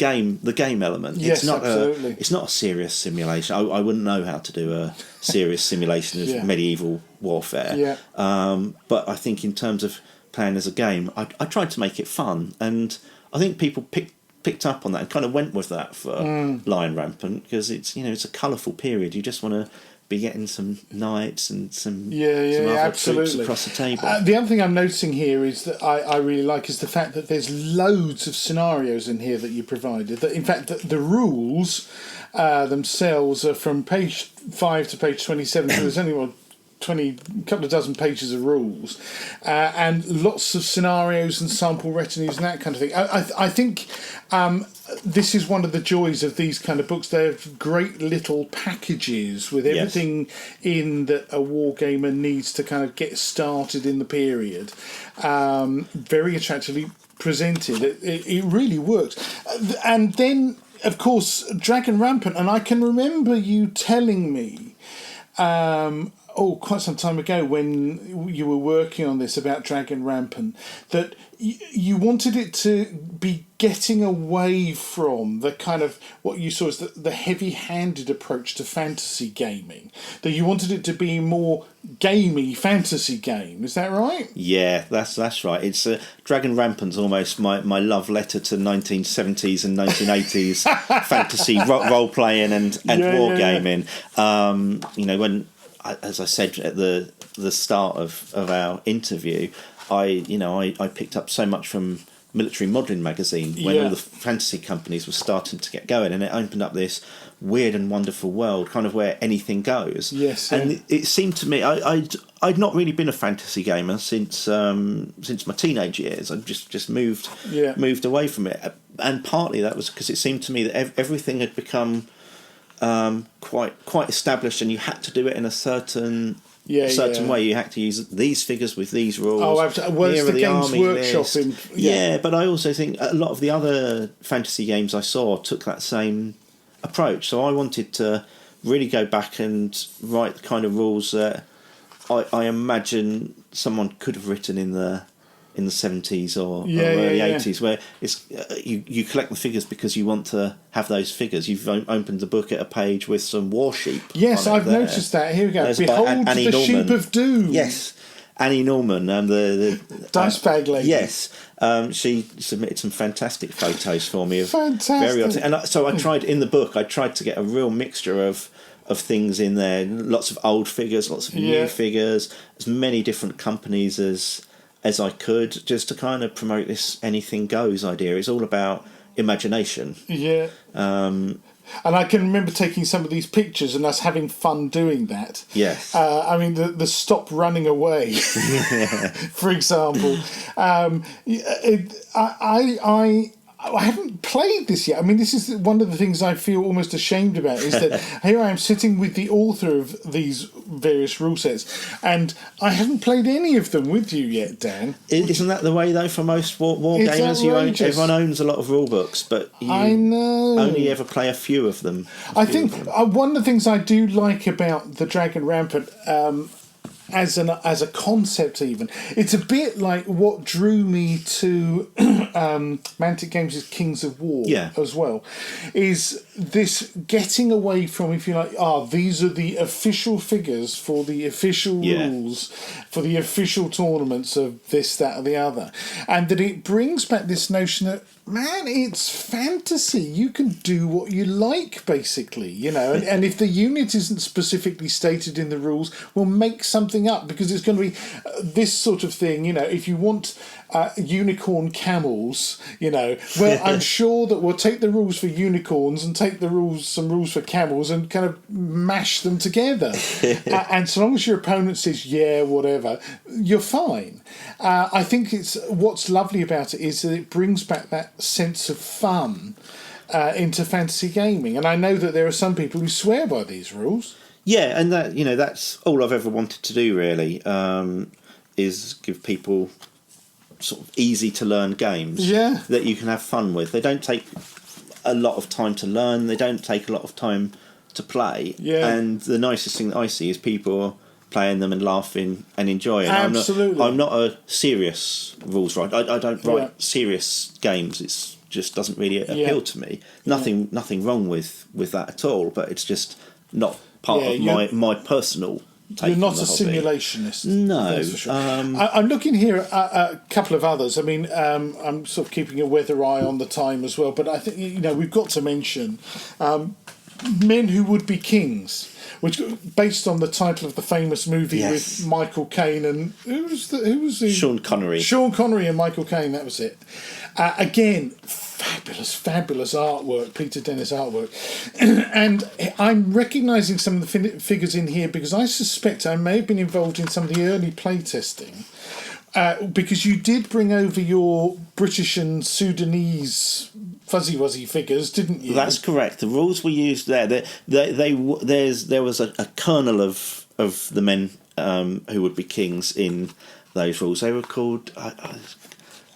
game element. It's not a serious simulation. I wouldn't know how to do a serious simulation of medieval warfare. But I think in terms of playing as a game, I tried to make it fun, and I think people picked up on that and kind of went with that for Lion Rampant, because it's it's a colourful period. You just want to be getting some knights and some other troops across the table. The other thing I'm noticing here is that I really like is the fact that there's loads of scenarios in here that you provided. That in fact the rules themselves are from page 5 to page 27. So there's only couple of dozen pages of rules, and lots of scenarios and sample retinues and that kind of thing. I think this is one of the joys of these kind of books. They're great little packages with everything in that a wargamer needs to kind of get started in the period. Very attractively presented. It really works. And then, of course, Dragon Rampant. And I can remember you telling me quite some time ago when you were working on this about Dragon Rampant, that you wanted it to be getting away from the kind of what you saw as the heavy-handed approach to fantasy gaming. That you wanted it to be more gamey fantasy game. Is that right? Yeah, that's right. It's Dragon Rampant's almost my love letter to 1970s and 1980s fantasy role playing and wargaming. When, as I said at the start of our interview, I picked up so much from Military Modelling magazine when all the fantasy companies were starting to get going, and it opened up this weird and wonderful world, kind of where anything goes. Yes, and it seemed to me I'd not really been a fantasy gamer since my teenage years. I just moved away from it, and partly that was because it seemed to me that everything had become quite established, and you had to do it in a certain way. You had to use these figures with these rules. Oh, absolutely. Well, it's the Games Workshop. But I also think a lot of the other fantasy games I saw took that same approach. So I wanted to really go back and write the kind of rules that I imagine someone could have written in the 70s or early 80s, where it's you collect the figures because you want to have those figures. You've opened the book at a page with some war sheep. Yes, I've noticed that. Here we go. Behold the Sheep of Doom. Yes, Annie Norman, the dice bag lady. Yes, she submitted some fantastic photos for me. Fantastic. So I tried in the book. I tried to get a real mixture of things in there. Lots of old figures, lots of new figures, as many different companies as I could, just to kind of promote this anything goes idea. It's all about imagination. Yeah. And I can remember taking some of these pictures and us having fun doing that. Yes. I mean, the stop running away, for example. I haven't played this yet. I mean, this is one of the things I feel almost ashamed about, is that here I am sitting with the author of these various rule sets, and I haven't played any of them with you yet, Dan. Isn't that the way, though, for most war gamers? Everyone owns a lot of rule books, but you only ever play a few of them. I think one of the things I do like about the Dragon Rampant, as a concept, even, it's a bit like what drew me to Mantic Games' Kings of War as well, is this getting away from, if you like, these are the official figures for the official rules for the official tournaments of this, that, or the other, and that it brings back this notion that, man, it's fantasy. You can do what you like, basically, and if the unit isn't specifically stated in the rules, we'll make something up, because it's going to be this sort of thing. If you want unicorn camels, well, I'm sure that we'll take the rules for unicorns and take some rules for camels and kind of mash them together. And so long as your opponent says, whatever, you're fine. I think what's lovely about it is that it brings back that sense of fun into fantasy gaming. And I know that there are some people who swear by these rules. Yeah, and that's all I've ever wanted to do, really, is give people sort of easy to learn games that you can have fun with. They don't take a lot of time to learn. They don't take a lot of time to play. Yeah. And the nicest thing that I see is people playing them and laughing and enjoying. Absolutely. I'm not a serious rules writer. I don't write serious games. It just doesn't really appeal to me. Nothing wrong with that at all. But it's just not part of my personal take You're not from a the hobby. simulationist. No. That's for sure. I'm looking here at a couple of others. I mean, I'm sort of keeping a weather eye on the time as well, but I think, we've got to mention Men Who Would Be Kings, which based on the title of the famous movie with Michael Caine and who was the Sean Connery. Sean Connery and Michael Caine, that was it. Again, fabulous artwork, Peter Dennis artwork. And I'm recognising some of the figures in here because I suspect I may have been involved in some of the early playtesting. Because you did bring over your British and Sudanese fuzzy wuzzy figures, didn't you? That's correct. The rules we used there, there was a kernel of the men who would be kings in those rules. They were called.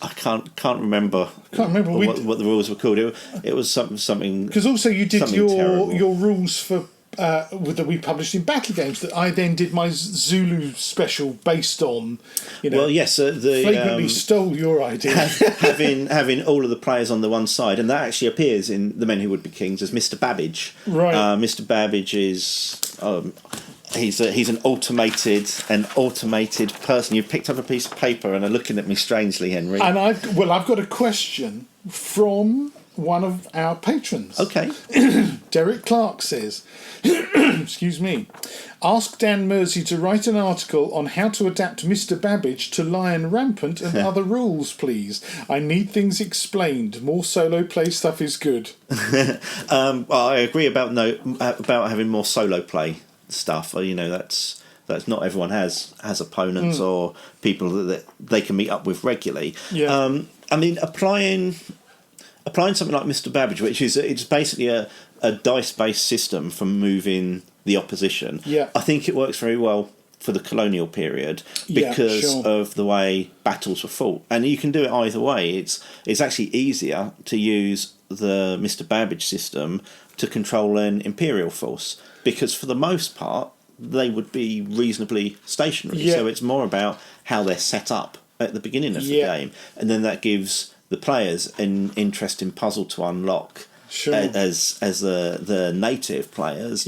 I can't remember. What the rules were called. It was something. Because also you did terrible. your rules for. That we published in Battlegames that I then did my Zulu special based on, Well, yes, flagrantly stole your idea. having all of the players on the one side, and that actually appears in The Men Who Would Be Kings as Mr. Babbage. Right. Mr. Babbage is he's an automated person. You've picked up a piece of paper and are looking at me strangely, Henry. And I've got a question from one of our patrons. Okay. Derek Clark says, excuse me, ask Dan Mersey to write an article on how to adapt Mr. Babbage to Lion Rampant and other rules, please. I need things explained. More solo play stuff is good. Well, I agree about having more solo play stuff. That's not everyone has opponents or people that they can meet up with regularly. Yeah. I mean, applying something like Mr. Babbage, which is it's basically a dice-based system for moving the opposition. Yeah. I think it works very well for the colonial period because of the way battles were fought, and you can do it either way. It's actually easier to use the Mr. Babbage system to control an imperial force because for the most part they would be reasonably stationary. Yeah. So it's more about how they're set up at the beginning of the game, and then that gives the players an interesting puzzle to unlock as the native players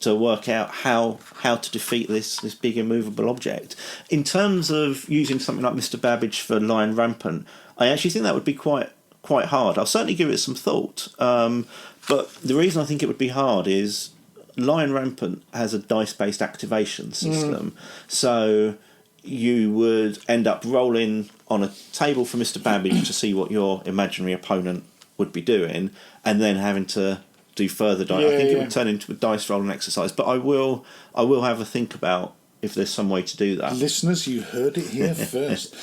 to work out how to defeat this big immovable object. In terms of using something like Mr. Babbage for Lion Rampant, I actually think that would be quite hard. I'll certainly give it some thought, but the reason I think it would be hard is Lion Rampant has a dice-based activation system, so you would end up rolling on a table for Mr. Babbage to see what your imaginary opponent would be doing, and then having to do further dice. I think it would turn into a dice rolling exercise. But I will have a think about if there's some way to do that. Listeners, you heard it here first.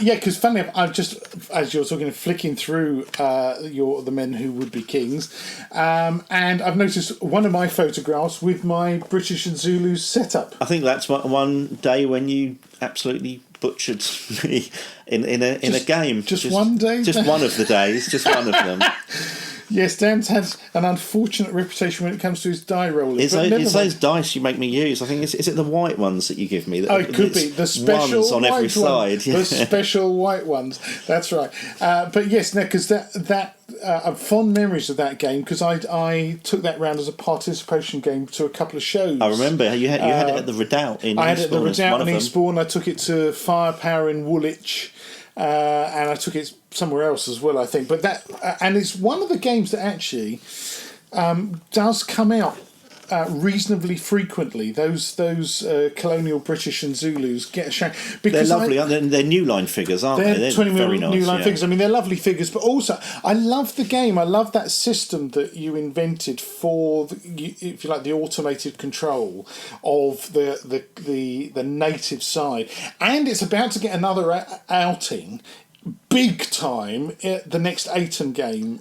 Because funny enough, I've just, as you're talking, flicking through the Men Who Would Be Kings, and I've noticed one of my photographs with my British and Zulu setup. I think that's one day when you absolutely butchered me in a game. Just one day? Just one of the days. Just one of them. Yes, Dan's had an unfortunate reputation when it comes to his die rolling. It's those dice you make me use. I think is it the white ones that you give me? It could be the special ones on white every side. The special white ones. That's right. But yes, because that fond memories of that game because I took that round as a participation game to a couple of shows. I remember you had it at the Redoubt in Eastbourne. I had it at the Redoubt in Eastbourne. I took it to Firepower in Woolwich. And I took it somewhere else as well, I think. But and it's one of the games that actually does come out reasonably frequently. Those colonial British and Zulus get a shame. They're lovely. They're new line figures, aren't they? They're 20 very nice, new line figures. I mean, they're lovely figures, but also I love the game. I love that system that you invented for, if you like, the automated control of the native side. And it's about to get another outing. Big time at the next Ayton game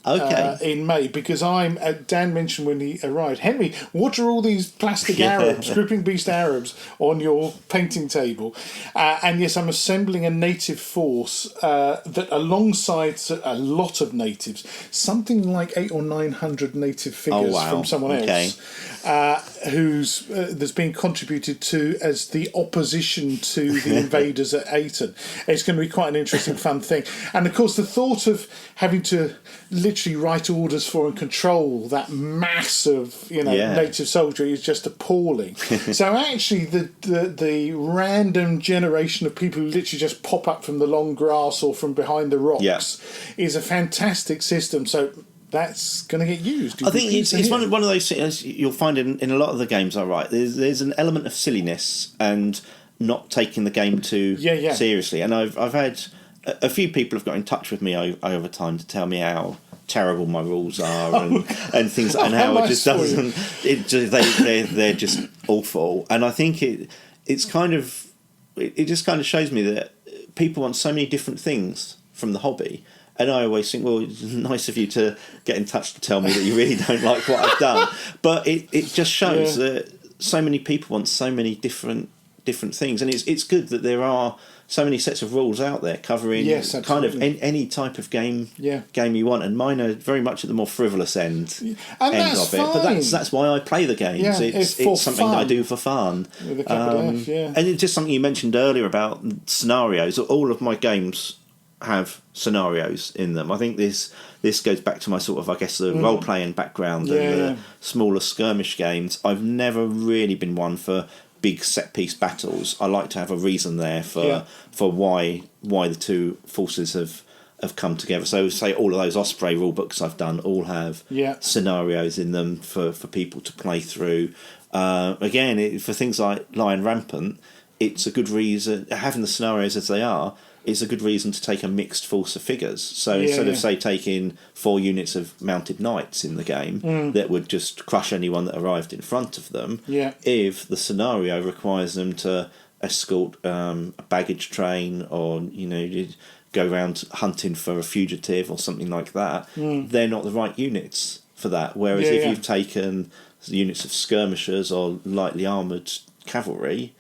in May because Dan mentioned when he arrived, Henry, what are all these plastic Arabs, gripping beast Arabs on your painting table? And yes, I'm assembling a native force that alongside a lot of natives, something like 800 or 900 native figures from someone else that's been contributed to as the opposition to the invaders at Ayton. It's going to be quite an interesting fun thing. And of course, the thought of having to literally write orders for and control that mass of native soldiery is just appalling. So actually, the random generation of people who literally just pop up from the long grass or from behind the rocks is a fantastic system. So that's going to get used. I think it's one of those things you'll find in a lot of the games I write. There's an element of silliness and not taking the game too seriously. And I've had a few people have got in touch with me over time to tell me how terrible my rules are and things, and how it just doesn't. They're just awful. And I think it's kind of it just kind of shows me that people want so many different things from the hobby. And I always think, well, it's nice of you to get in touch to tell me that you really don't like what I've done. But it just shows that so many people want so many different things. And it's good that there are so many sets of rules out there covering kind of any type of game you want. And mine are very much at the more frivolous end of it. But that's why I play the games. Yeah, it's something fun. that I do for fun. With a capital F, And it's just something you mentioned earlier about scenarios. All of my games have scenarios in them. I think this goes back to my sort of, I guess, the role-playing background and the smaller skirmish games. I've never really been one for big set-piece battles. I like to have a reason there for why the two forces have come together. So say all of those Osprey rule books I've done all have scenarios in them for people to play through. Again, for things like Lion Rampant, it's a good reason, having the scenarios as they are, it's a good reason to take a mixed force of figures. So instead of, say, taking 4 units of mounted knights in the game that would just crush anyone that arrived in front of them, if the scenario requires them to escort a baggage train or, go around hunting for a fugitive or something like that, they're not the right units for that. Whereas if you've taken units of skirmishers or lightly armoured cavalry,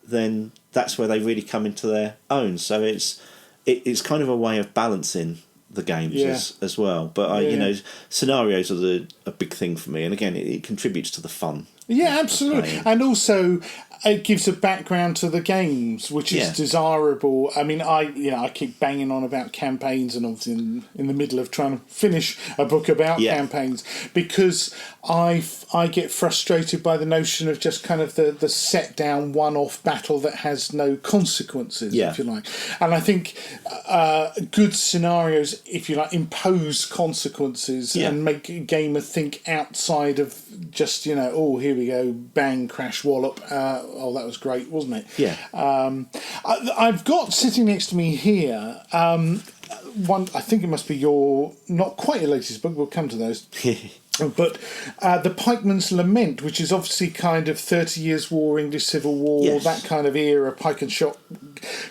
then that's where they really come into their own. So it's kind of a way of balancing the games as well. But scenarios are a big thing for me, and again, it contributes to the fun. Yeah, absolutely, and also it gives a background to the games, which is desirable. I mean, I keep banging on about campaigns, and obviously in the middle of trying to finish a book about campaigns, because I get frustrated by the notion of just kind of the set down one-off battle that has no consequences, if you like. And I think good scenarios, if you like, impose consequences and make a gamer think outside of just here we go, bang, crash, wallop. That was great, wasn't it? Yeah. I've got sitting next to me here one. I think it must be not quite your latest book. We'll come to those. But the Pikeman's Lament, which is obviously kind of 30 Years' War, English Civil War, that kind of era, pike and shot.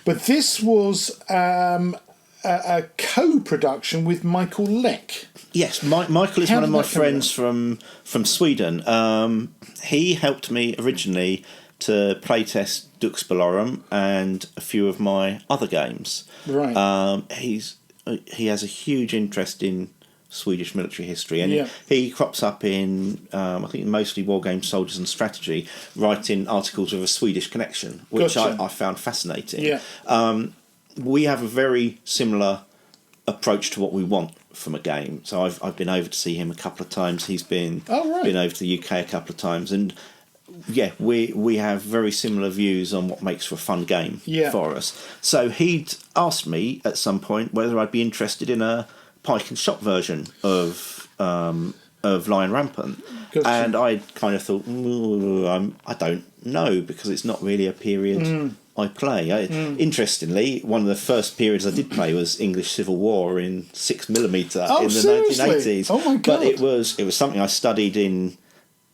But this was a co-production with Michael Leck. Yes, Michael is one of my friends from Sweden. He helped me originally to playtest Dux Bellorum and a few of my other games. Right. He has a huge interest in Swedish military history, and he crops up in I think mostly Wargame, Soldiers and Strategy, writing articles with a Swedish connection, which I found fascinating. Yeah. We have a very similar approach to what we want from a game. So I've been over to see him a couple of times. He's been been over to the UK a couple of times, and we have very similar views on what makes for a fun game for us. So he'd asked me at some point whether I'd be interested in a pike and shot version of Lion Rampant. Gotcha. And I kind of thought, I don't know, because it's not really a period I play. Interestingly, one of the first periods I did play was English Civil War in 6mm in the 1980s. Oh my God. But it was something I studied in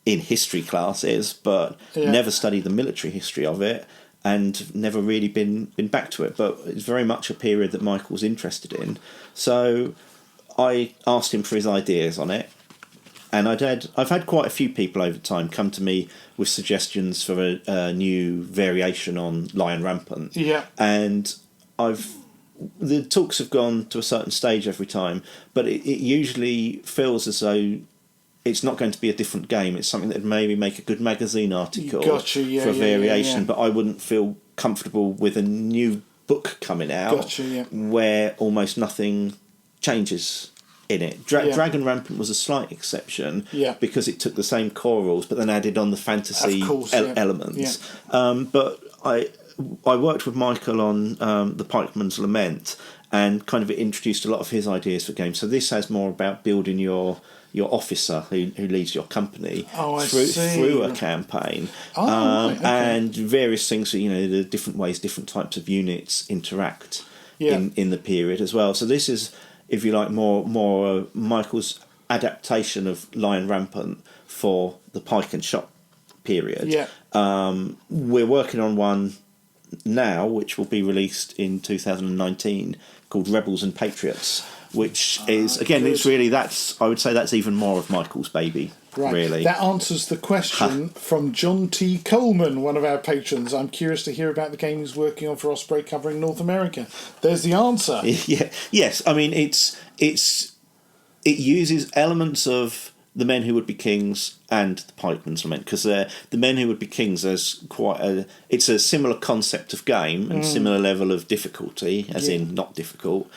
history classes, but never studied the military history of it, and never really been back to it. But it's very much a period that Michael's interested in. So I asked him for his ideas on it, and I've had quite a few people over time come to me with suggestions for a new variation on Lion Rampant. Yeah. And the talks have gone to a certain stage every time, but it usually feels as though it's not going to be a different game. It's something that would maybe make a good magazine article for a variation, but I wouldn't feel comfortable with a new book coming out, Gotcha, yeah. where almost nothing changes in it. Dragon Rampant was a slight exception, because it took the same core rules but then added on the fantasy elements. But I worked with Michael on the Pikeman's Lament, and kind of introduced a lot of his ideas for games. So this has more about building your officer who leads your company through a campaign, and various things. The different ways different types of units interact in the period as well. So this is, if you like, more Michael's adaptation of Lion Rampant for the Pike and Shot period. We're working on one now, which will be released in 2019, called Rebels and Patriots, which is, again, it's really, I would say that's even more of Michael's baby, really. That answers the question from John T. Coleman, one of our patrons. I'm curious to hear about the game he's working on for Osprey covering North America. There's the answer. Yes, I mean, it uses elements of The Men Who Would Be Kings and the Pikeman's Lament, because The Men Who Would Be Kings is it's a similar concept of game and similar level of difficulty, as in not difficult,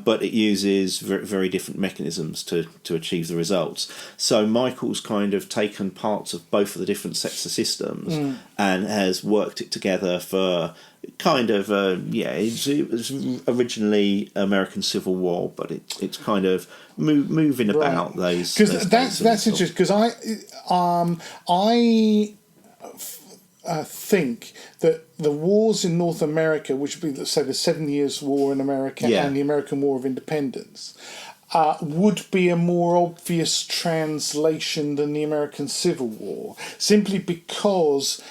but it uses very, very different mechanisms to achieve the results. So Michael's kind of taken parts of both of the different sets of systems and has worked it together for kind of it was originally American Civil War, but it's kind of moving about those. Because that's interesting. Because I think that the wars in North America, which would be, say, the 7 Years' War in America and the American War of Independence, would be a more obvious translation than the American Civil War, simply because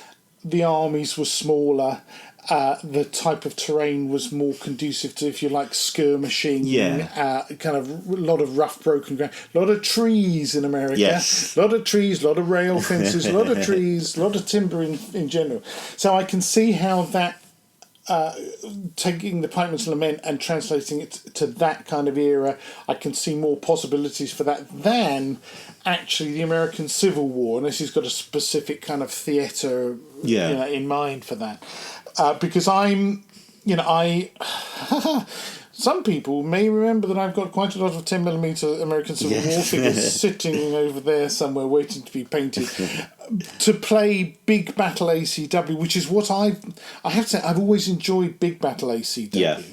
the armies were smaller. The type of terrain was more conducive to, if you like, skirmishing, kind of a lot of rough, broken ground, a lot of trees in America, a lot of trees, a lot of rail fences, a lot of trees, a lot of timber in general. So I can see how that, taking the Pikeman's Lament and translating it to that kind of era, I can see more possibilities for that than actually the American Civil War, unless he's got a specific kind of theatre in mind for that. Because some people may remember that I've got quite a lot of 10mm American Civil War figures sitting over there somewhere waiting to be painted to play Big Battle ACW, which is what I have to say, I've always enjoyed Big Battle ACW.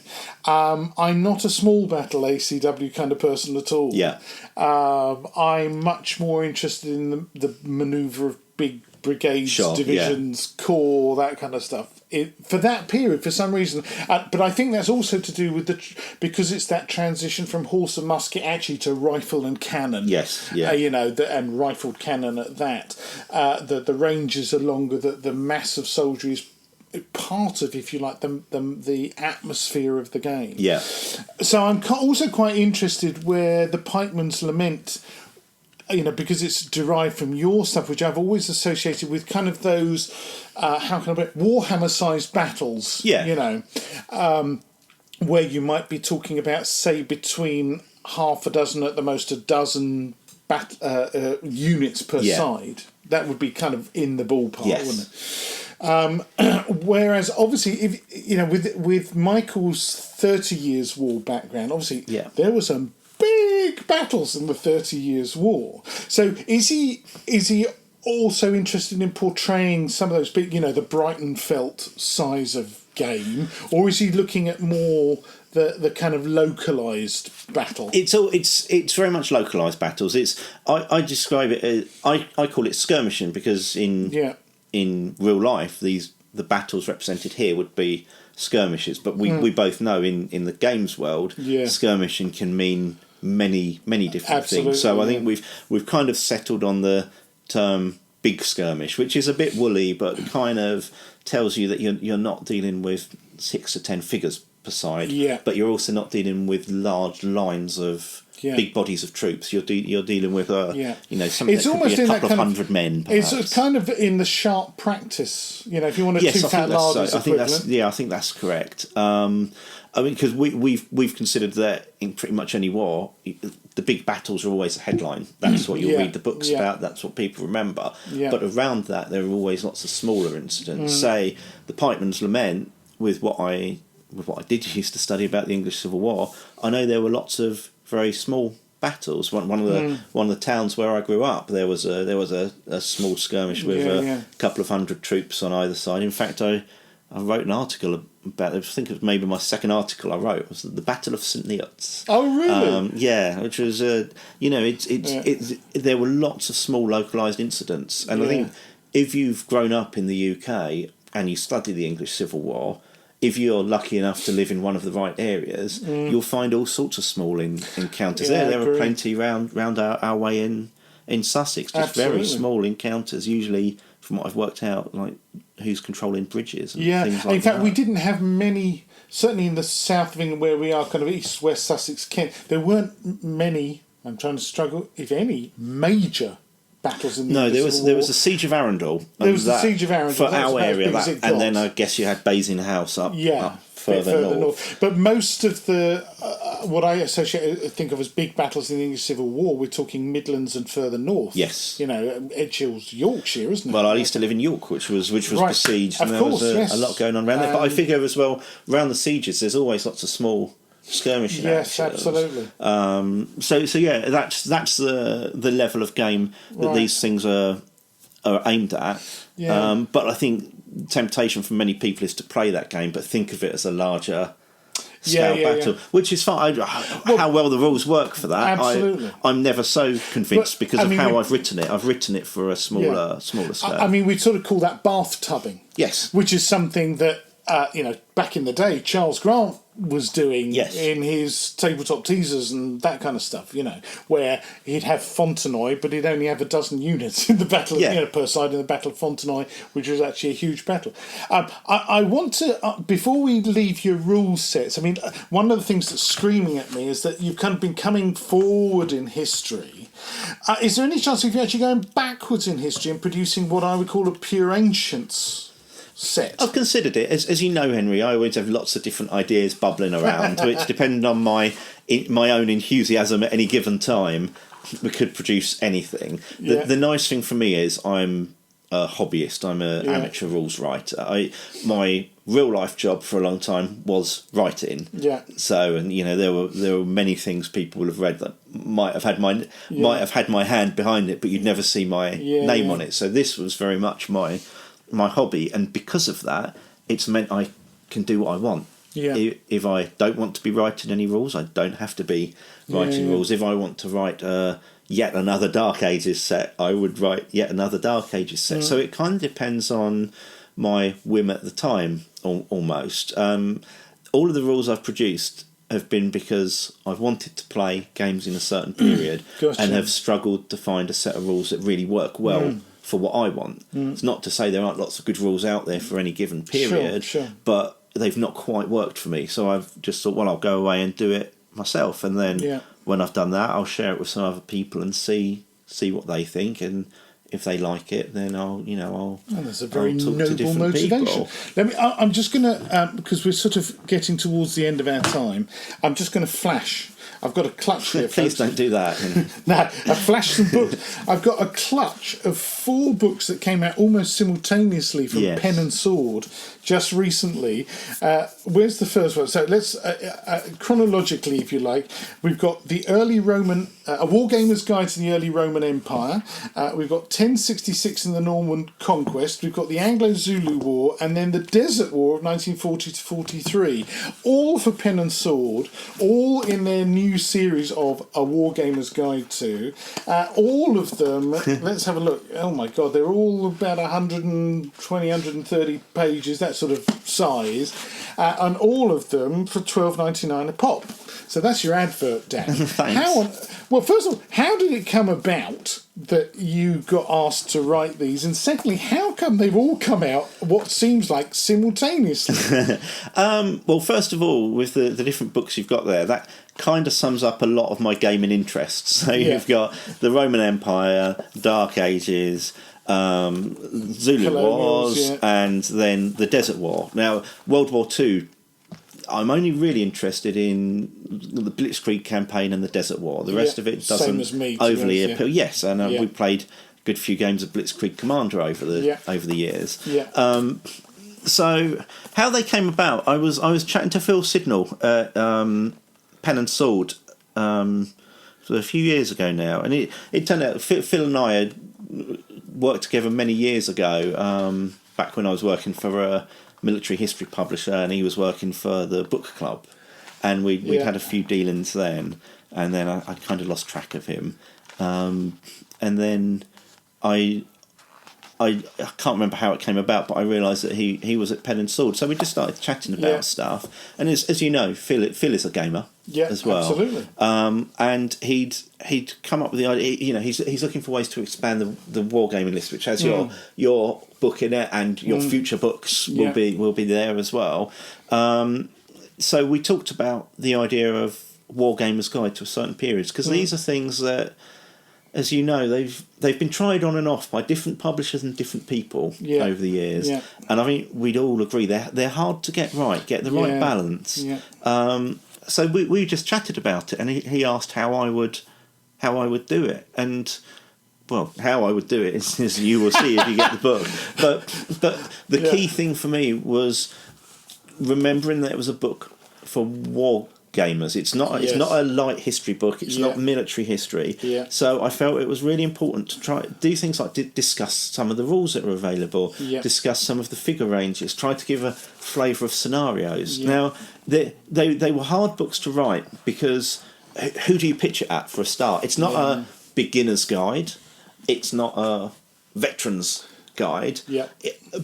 I'm not a Small Battle ACW kind of person at all. I'm much more interested in the manoeuvre of big brigades, divisions, corps, that kind of stuff. For that period, for some reason, but I think that's also to do with because it's that transition from horse and musket actually to rifle and cannon. And rifled cannon at that. The ranges are longer. The mass of soldiery is part of, if you like, the atmosphere of the game. So I'm also quite interested where the Pikeman's Lament, because it's derived from your stuff, which I've always associated with kind of those, Warhammer-sized battles, where you might be talking about, say, between half a dozen, at the most a dozen units per side. That would be kind of in the ballpark, wouldn't it? Whereas, obviously, if with Michael's 30 Years' War background, obviously, there were some big battles in the 30 Years' War. So is he also interested in portraying some of those big, the Brighton-felt size of game, or is he looking at more the kind of localised battle? It's very much localised battles. I describe it as, I call it skirmishing, because in real life the battles represented here would be skirmishes, but we both know in the games world, skirmishing can mean many different things. So I think we've kind of settled on the term big skirmish, which is a bit woolly, but kind of tells you that you're not dealing with 6 to 10 figures per side, but you're also not dealing with large lines of big bodies of troops. You're dealing with something it's that almost could be a in couple of hundred men. Perhaps. It's kind of in the sharp practice. If you want to two fat larders equivalent. I think that's correct. I mean, because we've considered that in pretty much any war, the big battles are always a headline. That's what you'll read the books about. That's what people remember. But around that, there are always lots of smaller incidents. Say the Pikeman's Lament, with what I with what I did used to study about the English Civil War, I know there were lots of very small battles. One of the towns where I grew up, there was a small skirmish with a couple of hundred troops on either side. In fact, I wrote an article about. I think it was maybe my second article I wrote was the Battle of St Neots. Oh, really? Yeah, which was there were lots of small localised incidents, and I think if you've grown up in the UK and you study the English Civil War, if you're lucky enough to live in one of the right areas, you'll find all sorts of small encounters there. There are plenty round our way in Sussex, just very small encounters, usually, from what I've worked out, like who's controlling bridges and things like that. In fact, we didn't have many, certainly in the south of England where we are, kind of east, west Sussex, Kent, there weren't many, I'm trying to struggle, if any, major battles in the No, there was the Siege of Arundel. There was the Siege of Arundel. For our area, and then I guess you had Basing House up further north. But most of the, what I think of as big battles in the English Civil War, we're talking Midlands and further north. Yes. Edgehill's Yorkshire, isn't it? Well, I used to live in York, which was besieged, and there was a lot going on around there. But I figure as well, around the sieges, there's always lots of small skirmishing. Yes, absolutely. So that's the level of game that these things are aimed at. Yeah. But I think temptation for many people is to play that game, but think of it as a larger scale battle, which is fine. How well the rules work for that, absolutely. I'm never so convinced because of how I've written it. I've written it for a smaller scale. I mean, we sort of call that bathtubing. Yes. Which is something that, back in the day, Charles Grant was doing in his tabletop teasers and that kind of stuff, where he'd have Fontenoy, but he'd only have a dozen units in the battle, per side in the Battle of Fontenoy, which was actually a huge battle. I want to, before we leave your rule sets, I mean, one of the things that's screaming at me is that you've kind of been coming forward in history. Is there any chance of you actually going backwards in history and producing what I would call a pure ancients set? I've considered it. As you know, Henry, I always have lots of different ideas bubbling around, which, depending on my own enthusiasm at any given time, we could produce anything. The nice thing for me is I'm a hobbyist. I'm an amateur rules writer. My real life job for a long time was writing. Yeah. So, and there were many things people will have read that might have had my hand behind it, but you'd never see my name on it. So this was very much my hobby, and because of that, it's meant I can do what I want. Yeah. If I don't want to be writing any rules, I don't have to be writing rules. If I want to write yet another Dark Ages set, I would write yet another Dark Ages set. So it kind of depends on my whim at the time, almost. All of the rules I've produced have been because I've wanted to play games in a certain period and have struggled to find a set of rules that really work well for what I want. It's not to say there aren't lots of good rules out there for any given period, but they've not quite worked for me. So I've just thought, well, I'll go away and do it myself, and then when I've done that, I'll share it with some other people and see what they think, and if they like it, then I'll that's a very noble motivation. I'm just going to, because we're sort of getting towards the end of our time, I'm just going to flash. I've got a clutch here. Please don't do that. No, I've flashed some books. I've got a clutch of 4 books that came out almost simultaneously from Pen and Sword just recently. Where's the first one? So let's, chronologically, if you like, we've got the early Roman, a Wargamer's Guide to the Early Roman Empire. We've got 1066 in the Norman Conquest. We've got the Anglo-Zulu War, and then the Desert War of 1940 to 43. All for Pen and Sword, all in their new series of A Wargamer's Guide to. All of them, let's have a look. Oh my God, they're all about 120, 130 pages, that sort of size. And all of them for $12.99 a pop. So that's your advert, Dan. Thanks. Well, first of all, how did it come about that you got asked to write these? And secondly, how come they've all come out what seems like simultaneously? Well, first of all, with the different books you've got there, that kind of sums up a lot of my gaming interests. So you've got the Roman Empire, Dark Ages, Zulu Wars, and then the Desert War. Now, World War II, I'm only really interested in the Blitzkrieg campaign and the Desert War. The rest of it doesn't overly appeal. Yes, and we played a good few games of Blitzkrieg Commander over the years. So how they came about, I was chatting to Phil Sidnall at Pen and Sword a few years ago now, and it turned out Phil and I had worked together many years ago, back when I was working for a military history publisher and he was working for the book club, and we'd had a few dealings then, and then I kind of lost track of him, and then I can't remember how it came about, but I realised that he was at Pen and Sword, so we just started chatting about stuff. And as you know, Phil is a gamer as well. Absolutely. And he'd come up with the idea. He's looking for ways to expand the wargaming list, which has your book in it, and your future books will be there as well. So we talked about the idea of Wargamer's Guide to a Certain Periods, because these are things that, as you know, they've been tried on and off by different publishers and different people over the years, and I think we'd all agree they're hard to get right, get the right balance. So we just chatted about it, and he asked how I would do it, and well, how I would do it is you will see if you get the book. But the key thing for me was remembering that it was a book for war gamers. It's not a light history book. It's not military history. So I felt it was really important to try do things like discuss some of the rules that are available, discuss some of the figure ranges, try to give a flavour of scenarios. Now they were hard books to write, because who do you pitch it at for a start? It's not a beginner's guide. It's not a veteran's guide.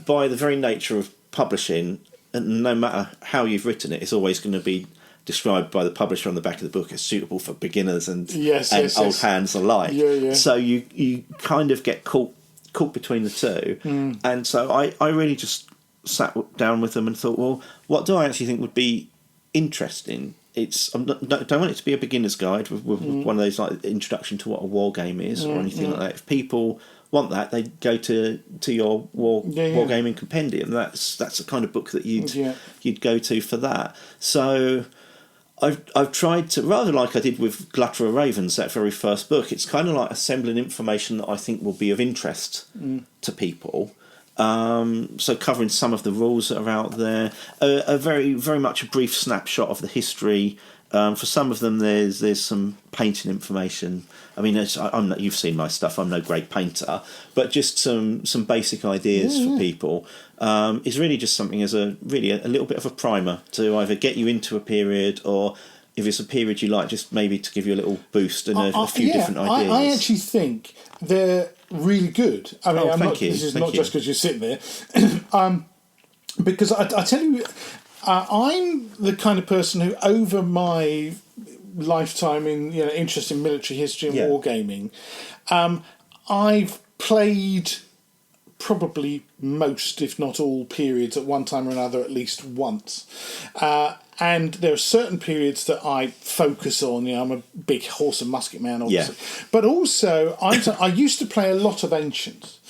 By the very nature of publishing, and no matter how you've written it, it's always going to be described by the publisher on the back of the book as suitable for beginners and old hands alike. So you kind of get caught between the two. And so I really just sat down with them and thought, well, what do I actually think would be interesting? Don't want it to be a beginner's guide with one of those like introduction to what a war game is or anything like that. If people want that, they go to your wargaming compendium. That's the kind of book that you'd go to for that. So I've tried to, rather like I did with Glutter of Ravens, that very first book, it's kind of like assembling information that I think will be of interest to people. So covering some of the rules that are out there, a very, very much a brief snapshot of the history. For some of them, there's some painting information. I mean, you've seen my stuff. I'm no great painter, but just some basic ideas for people. Is really just something as a little bit of a primer to either get you into a period, or if it's a period you like, just maybe to give you a little boost and a few different ideas. I actually think they're really good. I mean, this is not just because you're sitting there, because I tell you, I'm the kind of person who, over my lifetime in interest in military history and wargaming, I've played probably most, if not all, periods at one time or another at least once. And there are certain periods that I focus on. I'm a big horse and musket man, obviously. But also, I used to play a lot of Ancients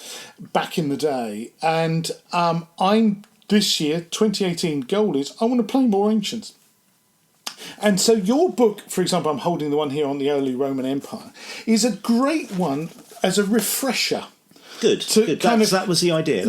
back in the day. And I'm this year, 2018 goal is I want to play more Ancients. And so your book, for example, I'm holding the one here on the early Roman Empire, is a great one as a refresher. Good. That was the idea.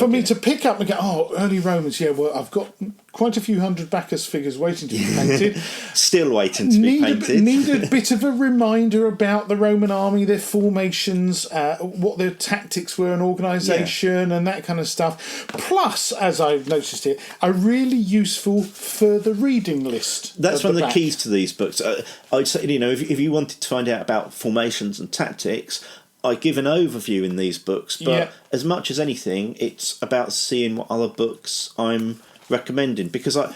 Me to pick up and go, early Romans, well, I've got quite a few hundred Bacchus figures waiting to be painted. Still waiting to be painted. Need a bit of a reminder about the Roman army, their formations, what their tactics were and organisation and that kind of stuff. Plus, as I've noticed here, a really useful further reading list. That's one of the keys to these books. I'd say, if you wanted to find out about formations and tactics, I give an overview in these books, but as much as anything, it's about seeing what other books I'm recommending, because I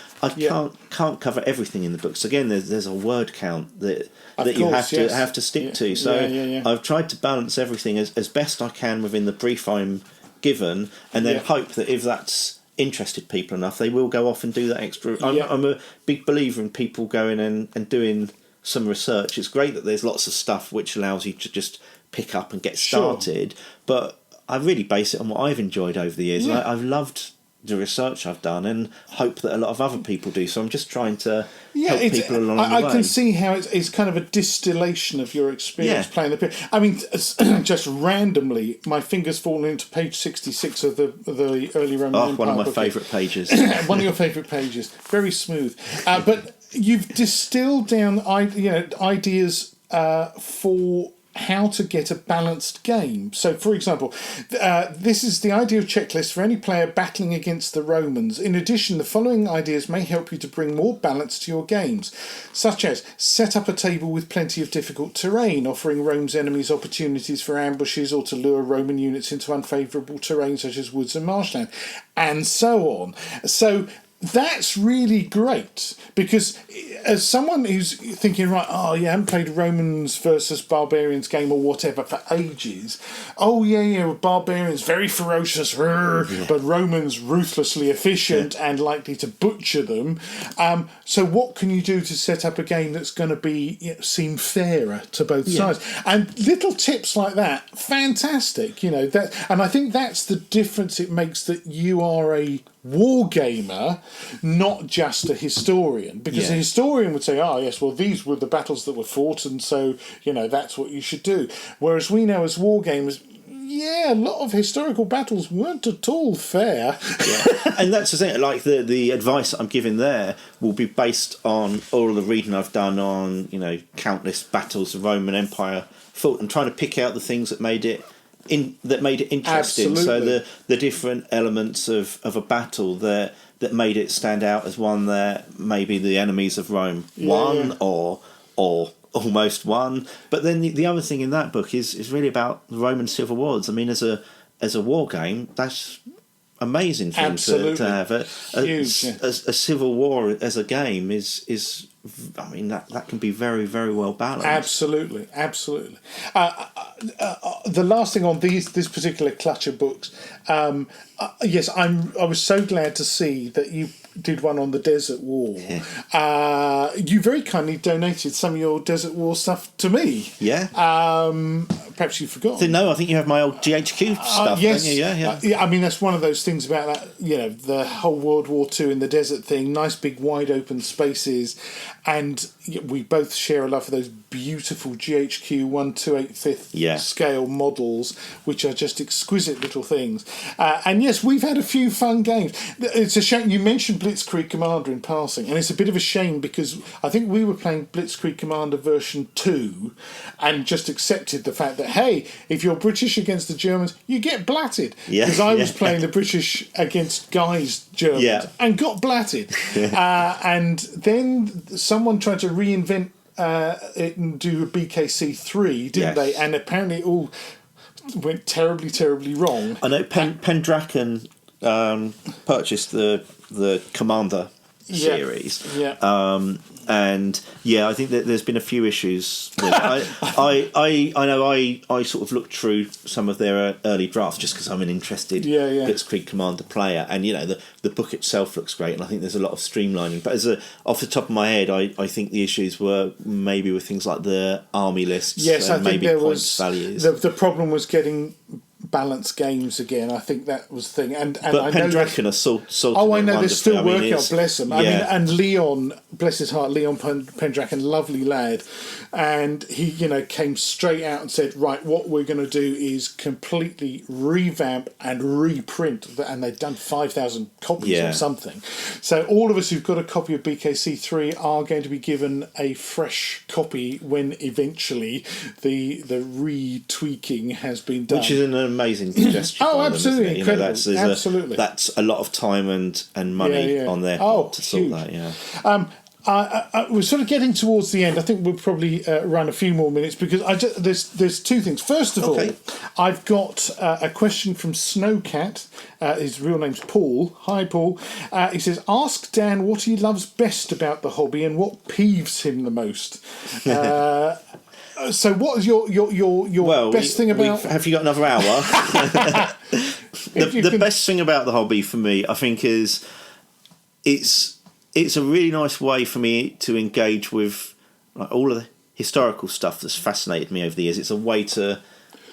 can't cover everything in the books. Again, there's a word count that you have to stick to. So I've tried to balance everything as best I can within the brief I'm given, and then hope that if that's interested people enough, they will go off and do that extra. I'm a big believer in people going and doing some research. It's great that there's lots of stuff which allows you to just pick up and get started, but I really base it on what I've enjoyed over the years. I've loved the research I've done and hope that a lot of other people do. So I'm just trying to help people along the way. I can see how it's kind of a distillation of your experience playing the. I mean, just randomly, my fingers fall into page 66 of the early Roman Empire. One of my favourite pages. One of your favourite pages. Very smooth. But you've distilled down ideas for how to get a balanced game. So, for example, this is the idea of checklist for any player battling against the Romans. In addition, the following ideas may help you to bring more balance to your games, such as set up a table with plenty of difficult terrain, offering Rome's enemies opportunities for ambushes or to lure Roman units into unfavourable terrain such as woods and marshland, and so on. So that's really great, because as someone who's thinking, right, I haven't played Romans versus Barbarians game or whatever for ages. Barbarians very ferocious, but Romans ruthlessly efficient and likely to butcher them. So what can you do to set up a game that's going to be seem fairer to both sides? And little tips like that, fantastic. That, and I think that's the difference it makes, that you are a wargamer, not just a historian, because a historian would say, these were the battles that were fought, and so that's what you should do. Whereas we know as wargamers, a lot of historical battles weren't at all fair. And that's the thing, like the advice I'm giving there will be based on all the reading I've done on countless battles the Roman Empire fought, and trying to pick out the things that made it interesting. Absolutely. So the different elements of a battle that made it stand out as one that maybe the enemies of Rome won or almost won. But then the other thing in that book is really about the Roman civil wars. I mean, as a war game, that's amazing thing to have. A civil war as a game is I mean, that can be very, very well balanced. Absolutely. The last thing on this particular clutch of books, I was so glad to see that you did one on the Desert War. You very kindly donated some of your Desert War stuff to me. Perhaps you forgot. No, I think you have my old GHQ stuff. Yes, don't you? Yeah. I mean, that's one of those things about that. The whole World War II in the desert thing. Nice big wide open spaces, and we both share a love for those beautiful GHQ 1/285 scale models, which are just exquisite little things. And yes, we've had a few fun games. It's a shame you mentioned Blitzkrieg Commander in passing, and it's a bit of a shame because I think we were playing Blitzkrieg Commander version 2 and just accepted the fact that, hey, if you're British against the Germans, you get blatted. Because I was playing the British against Guy's Germans and got blatted. And then someone tried to reinvent it and do a BKC 3, didn't they? And apparently it all went terribly, terribly wrong. I know Pendraken purchased the Commander series. And I think that there's been a few issues with it. I know I sort of looked through some of their early drafts just because I'm an interested Blitzkrieg Commander player, and the book itself looks great, and I think there's a lot of streamlining. But off the top of my head, I think the issues were maybe with things like the army lists. Yes, I think maybe there points was values. The problem was getting balanced games again. I think that was the thing. And but Pendraken are sorting I know they're still working out. Bless them. I mean, and Leon, bless his heart, Leon Pendraken, lovely lad, and he came straight out and said, right, what we're going to do is completely revamp and reprint, and they've done 5,000 copies or something. So all of us who've got a copy of BKC 3 are going to be given a fresh copy when eventually the retweaking has been done, which is an amazing gesture. Absolutely incredible. Absolutely, that's a lot of time and money on their part to sort that. We're sort of getting towards the end. I think we'll probably run a few more minutes because there's two things. First of all, I've got a question from Snowcat. His real name's Paul. Hi, Paul. He says, "Ask Dan what he loves best about the hobby and what peeves him the most." So, what is your best thing about? Have you got another hour? The best thing about the hobby for me, I think, is it's a really nice way for me to engage with all of the historical stuff that's fascinated me over the years. It's a way to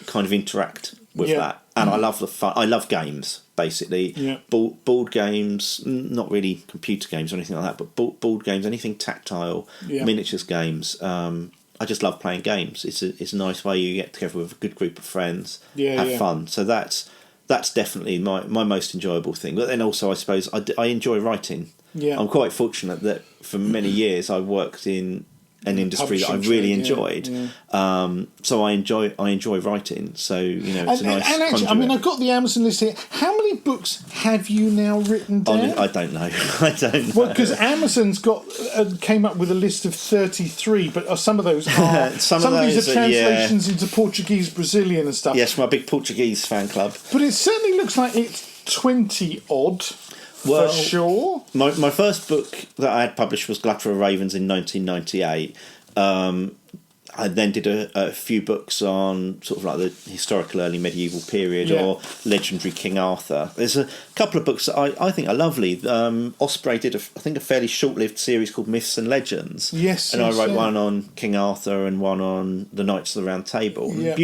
kind of interact with that, and I love the fun. I love games basically. Yeah. Board games, not really computer games or anything like that, but board games, anything tactile, miniatures games. I just love playing games. It's a nice way you get together with a good group of friends, have fun. So that's definitely my most enjoyable thing. But then also, I suppose I enjoy writing. Yeah. I'm quite fortunate that for many years I worked in an industry that I really enjoyed. So I enjoy writing. So it's a nice. And actually, I mean, I've got the Amazon list here. How many books have you now written down? I don't know. I don't know. Well, because Amazon's got came up with a list of 33, but some of those are some of these are translations into Portuguese, Brazilian, and stuff. Yes, my big Portuguese fan club. But it certainly looks like it's 20 odd. Well, for sure. My first book that I had published was Glutter of Ravens in 1998. I then did a few books on sort of like the historical early medieval period or legendary King Arthur. There's a couple of books that I think are lovely. Osprey did, I think, a fairly short-lived series called Myths and Legends. Yes, and I wrote one on King Arthur and one on the Knights of the Round Table. Yeah.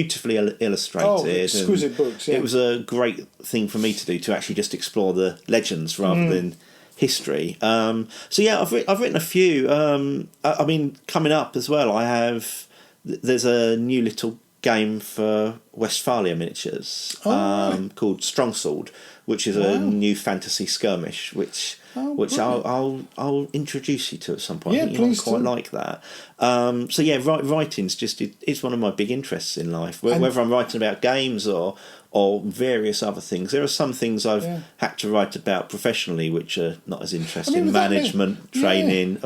Illustrated. Oh, exquisite books, yeah. It was a great thing for me to do, to actually just explore the legends rather than history. So yeah, I've written a few. I mean, coming up as well, there's a new little game for Westphalia Miniatures called Strongsword, which is a new fantasy skirmish, which I'll introduce you to at some point. Yeah, I think please you might quite like that. So yeah, writing's it's one of my big interests in life. Whether I'm writing about games or various other things. There are some things I've had to write about professionally which are not as interesting. I mean, management, training.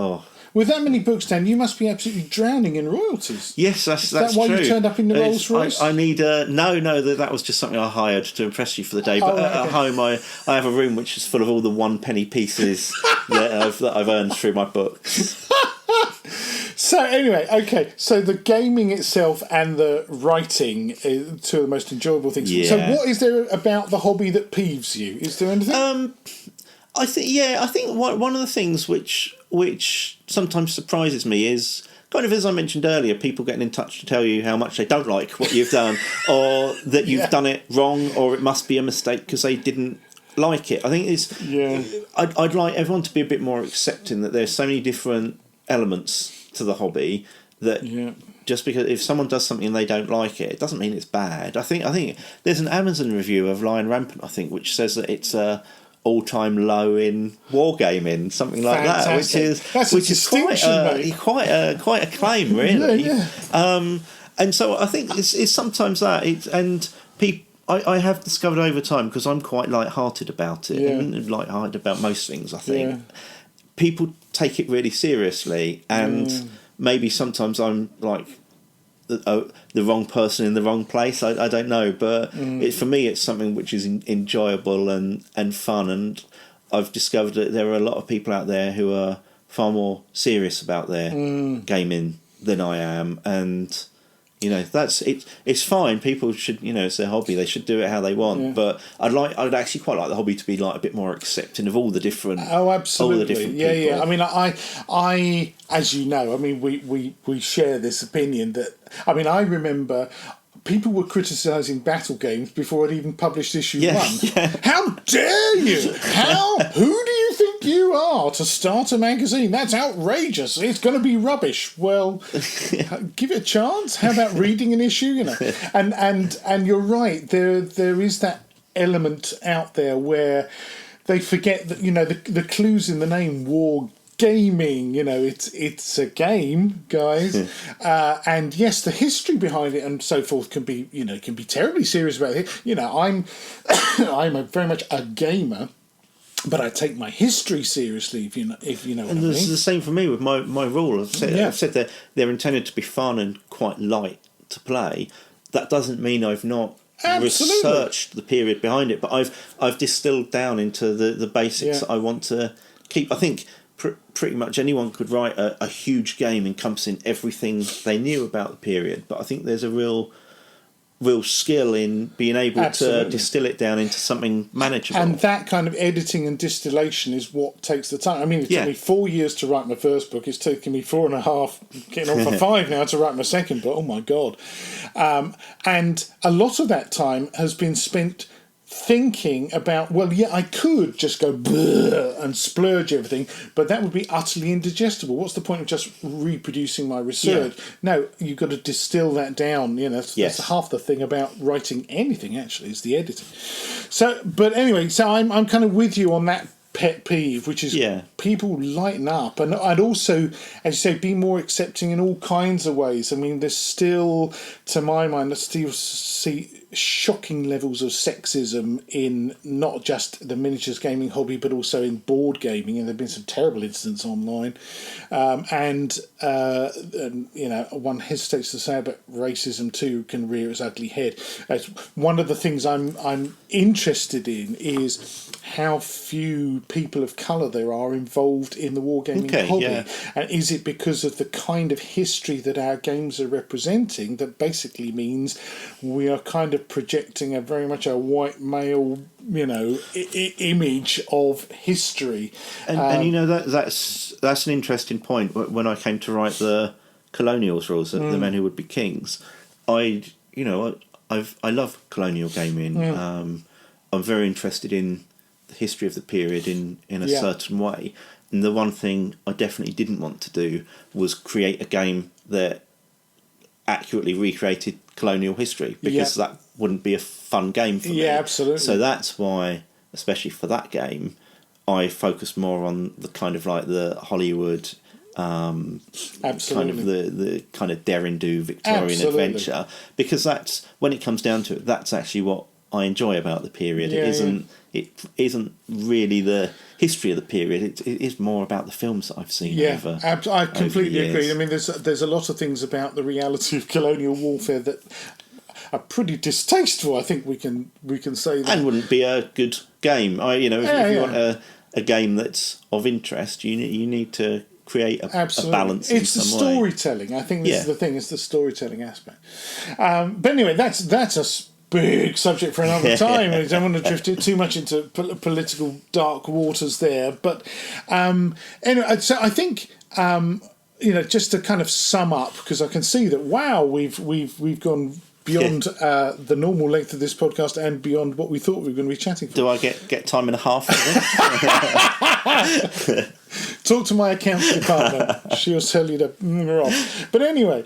With that many books, Dan, you must be absolutely drowning in royalties. Yes, that's true. Is that why you turned up in the Rolls Royce? I need no. That was just something I hired to impress you for the day. But at home, I have a room which is full of all the 1-penny pieces that I've earned through my books. So anyway, okay. So the gaming itself and the writing are two of the most enjoyable things. Yeah. So what is there about the hobby that peeves you? Is there anything? I think one of the things which sometimes surprises me is kind of, as I mentioned earlier, people getting in touch to tell you how much they don't like what you've done, or that you've done it wrong, or it must be a mistake because they didn't like it. I think I'd like everyone to be a bit more accepting that there's so many different elements to the hobby that just because if someone does something and they don't like it, it doesn't mean it's bad. I think there's an Amazon review of Lion Rampant, I think, which says that it's a all-time low in wargaming, something like that, which is quite a claim, really. And so I think it's sometimes that I have discovered over time, because I'm quite light-hearted about it, and light-hearted about most things. I think people take it really seriously, and maybe sometimes I'm like the wrong person in the wrong place. I don't know, but for me it's something which is enjoyable and fun, and I've discovered that there are a lot of people out there who are far more serious about their gaming than I am, and that's it. It's fine. People should, it's their hobby. They should do it how they want. But I'd actually quite like the hobby to be like a bit more accepting of all the different. Oh, absolutely. All the different people. Yeah. I mean, I, as you know, I mean, we share this opinion that. I mean, I remember people were criticising Battlegames before it even published issue 1. Yeah. How dare you? Who do you think you are to start a magazine? That's outrageous. It's going to be rubbish. Well, give it a chance. How about reading an issue? And you're right. There is that element out there where they forget that the clues in the name war. Gaming, it's a game, guys, and yes, the history behind it and so forth can be terribly serious about it. I'm very much a gamer, but I take my history seriously. If you know what I mean. It's the same for me with my rule. I've said that they're intended to be fun and quite light to play. That doesn't mean I've not researched the period behind it, but I've distilled down into the basics that I want to keep. I think. Pretty much anyone could write a huge game encompassing everything they knew about the period, but I think there's a real real skill in being able Absolutely. to distill it down into something manageable. And that kind of editing and distillation is what takes the time. I mean, it took me 4 years to write my first book. It's taken me 4.5, getting on for 5 now to write my second book. Oh, my God. And a lot of that time has been spent thinking about, well, yeah, I could just go and splurge everything, but that would be utterly indigestible. What's the point of just reproducing my research? No, you've got to distill that down. That's half the thing about writing anything, actually, is the editing. So, but anyway, so I'm kind of with you on that pet peeve, which is people lighten up, and I'd also, as you say, be more accepting in all kinds of ways. I mean, there's still, to my mind, I still see shocking levels of sexism in not just the miniatures gaming hobby, but also in board gaming, and there have been some terrible incidents online. And one hesitates to say about racism too can rear its ugly head. One of the things I'm interested in is how few people of colour there are involved in the wargaming hobby, and is it because of the kind of history that our games are representing that basically means we are kind of projecting a very much a white male, image of history. And that's an interesting point. When I came to write the Colonials rules, the Men Who Would Be Kings, I love colonial gaming. I'm very interested in the history of the period in a certain way. And the one thing I definitely didn't want to do was create a game that accurately recreated colonial history, because that wouldn't be a fun game for me. Yeah, absolutely. So that's why, especially for that game, I focused more on the kind of like the Hollywood, kind of the kind of dare and do Victorian adventure, because that's, when it comes down to it, that's actually what I enjoy about the period. It isn't really the history of the period. It is more about the films that I've seen. I completely agree. I mean, there's a lot of things about the reality of colonial warfare that are pretty distasteful. I think we can say that, and wouldn't be a good game. If you want a game that's of interest, you need to create a balance. It's the storytelling. I think this is the thing. It's the storytelling aspect. But anyway, that's a big subject for another time. I don't want to drift it too much into political dark waters there. But anyway, so I think just to kind of sum up, because I can see that we've gone beyond the normal length of this podcast and beyond what we thought we were going to be chatting for. Do I get time and a half for this? Talk to my accounts department. She'll tell you to off. But anyway,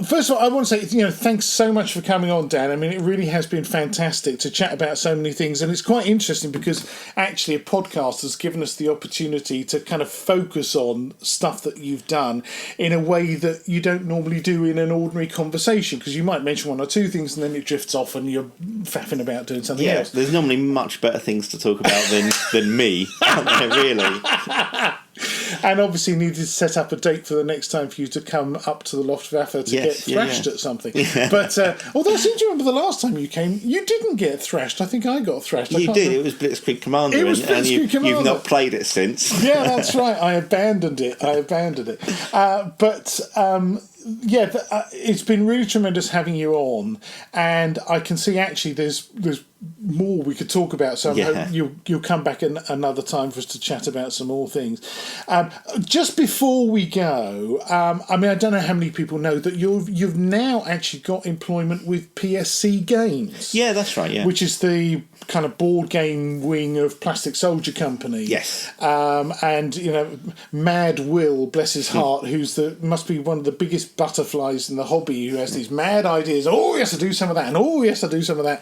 first of all, I want to say, thanks so much for coming on, Dan. I mean, it really has been fantastic to chat about so many things, and it's quite interesting because actually a podcast has given us the opportunity to kind of focus on stuff that you've done in a way that you don't normally do in an ordinary conversation, because you might mention one or two things and then it drifts off and you're faffing about doing something else. There's normally much better things to talk about than me, aren't there, really? And obviously needed to set up a date for the next time for you to come up to the Loft of Affa to get thrashed at something. But although I seem to remember the last time you came, you didn't get thrashed. I think I got thrashed. You did. It was Blitzkrieg Commander. It was Blitzkrieg Commander. You've not played it since. Yeah, that's right. I abandoned it. It's been really tremendous having you on, and I can see actually there's more we could talk about, so I hope you'll come back another time for us to chat about some more things. Just before we go, I don't know how many people know that you've now actually got employment with PSC Games. Yeah, that's right, which is the kind of board game wing of Plastic Soldier Company. Yes. And Mad Will, bless his heart, must be one of the biggest butterflies in the hobby, who has these mad ideas. Oh, yes, I do some of that, and oh, yes, I do some of that.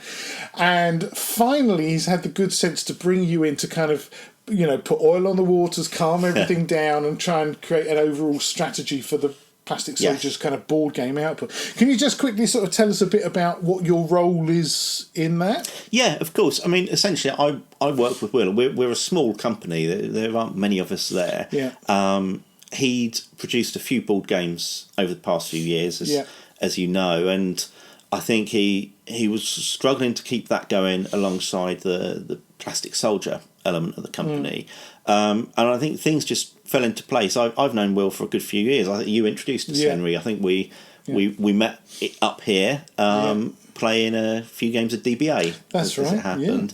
And finally, he's had the good sense to bring you in to kind of, put oil on the waters, calm everything down, and try and create an overall strategy for the Plastic Soldiers kind of board game output. Can you just quickly sort of tell us a bit about what your role is in that? Yeah, of course. I mean, essentially, I work with Will. We're a small company. There aren't many of us there. Yeah. He'd produced a few board games over the past few years, as you know, and I think he was struggling to keep that going alongside the Plastic Soldier element of the company. And I think things just fell into place. I've known Will for a good few years. I think you introduced us, Henry. I think we we met up here playing a few games of DBA. That's as right. it happened.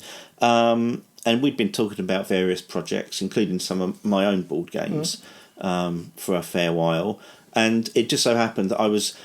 And we'd been talking about various projects, including some of my own board games, for a fair while. And it just so happened that I was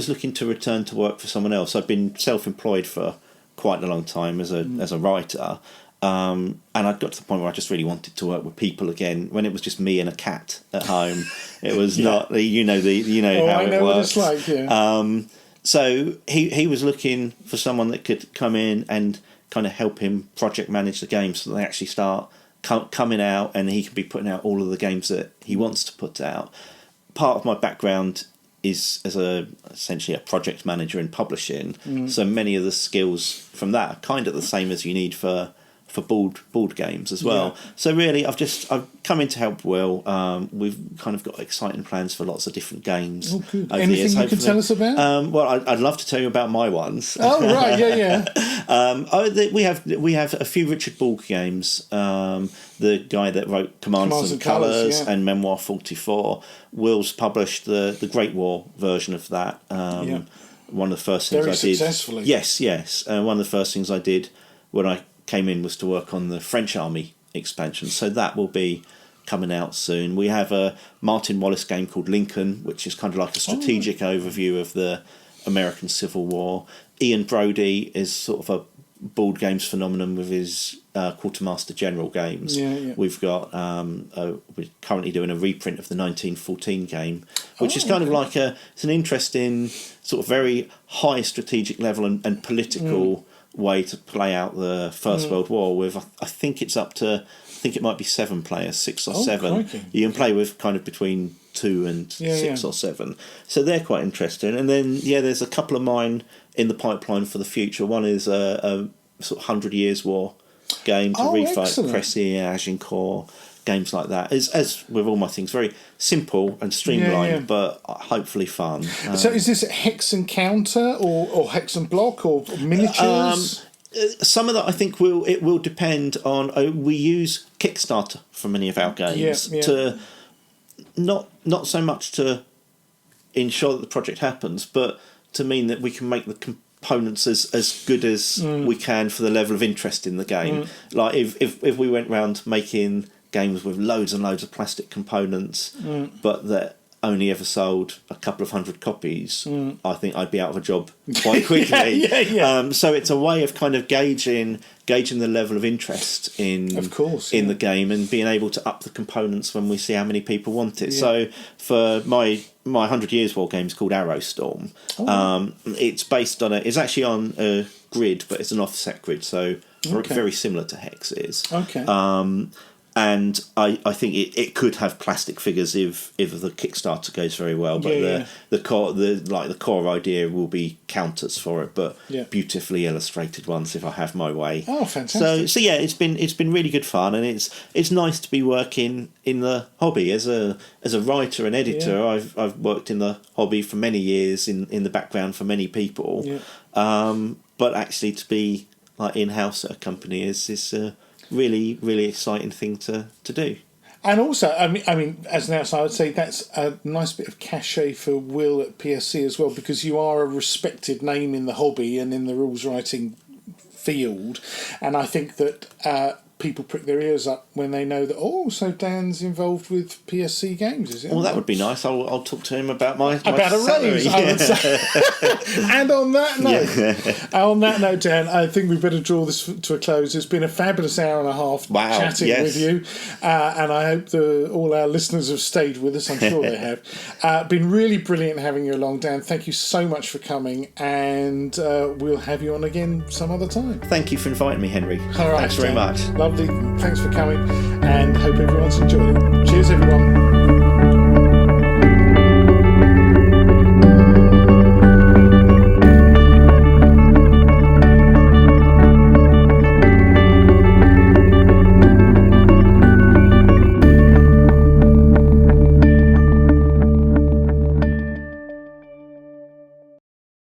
looking to return to work for someone else. I'd been self-employed for quite a long time as a writer, and I'd got to the point where I just really wanted to work with people again. When it was just me and a cat at home, it was not how I it know works. what it's like. Yeah. So he was looking for someone that could come in and kind of help him project manage the games so they actually start coming out, and he can be putting out all of the games that he wants to put out. Part of my background is as essentially a project manager in publishing, so many of the skills from that are kind of the same as you need for board games as well. Yeah. So really, I've come in to help Will. We've kind of got exciting plans for lots of different games. Oh, good. Over the Anything years, you can tell us about? Well, I'd love to tell you about my ones. Oh, right, yeah. We have a few Richard Ball games. The guy that wrote Commands and Colours and Memoir 44. Will's published the Great War version of that. One of the first things Very I did. successfully. Yes. One of the first things I did when I came in was to work on the French Army expansion. So that will be coming out soon. We have a Martin Wallace game called Lincoln, which is kind of like a strategic overview of the American Civil War. Ian Brodie is sort of a board games phenomenon with his Quartermaster General games. We've got we're currently doing a reprint of the 1914 game, which is kind of like it's an interesting sort of very high strategic level and political way to play out the First World War with. I think it's up to, it might be 7 players, 6 or 7. Crikey. You can play with kind of between 2 and 6 or 7. So they're quite interesting. And then there's a couple of mine in the pipeline for the future. One is a sort of 100 Years War game to refight Cressy, Agincourt, games like that. As with all my things, very simple and streamlined, but hopefully fun. So is this hex and counter or hex and block or miniatures? Some of that I think will depend on. We use Kickstarter for many of our games to not so much to ensure that the project happens, but to mean that we can make the components as good as we can for the level of interest in the game. Like if we went round making games with loads and loads of plastic components, but that only ever sold a couple of 100 copies, I think I'd be out of a job quite quickly. So it's a way of kind of gauging the level of interest in the game and being able to up the components when we see how many people want it. So for my 100 Years War game is called Arrowstorm. It's based on it's actually on a grid, but it's an offset grid, so very similar to Hex is. And I think it could have plastic figures if the Kickstarter goes very well, but the core idea will be counters for it, but beautifully illustrated ones if I have my way. Oh, fantastic! So it's been really good fun, and it's nice to be working in the hobby as a writer and editor. I've worked in the hobby for many years in the background for many people, but actually to be like in-house at a company is really, really exciting thing to do. And also, I mean, as an outsider, I would say that's a nice bit of cachet for Will at PSC as well, because you are a respected name in the hobby and in the rules writing field. And I think that people prick their ears up when they know that, so Dan's involved with PSC Games, is it? Well, that would be nice. I'll talk to him about my about a raise, I would say. And on that note, Dan, I think we better draw this to a close. It's been a fabulous hour and a half chatting with you, and I hope all our listeners have stayed with us. I'm sure they have. Been really brilliant having you along, Dan. Thank you so much for coming, and we'll have you on again some other time. Thank you for inviting me, Henry. All right, thanks very much. Lovely. Thanks for coming, and hope everyone's enjoyed it. Cheers, everyone.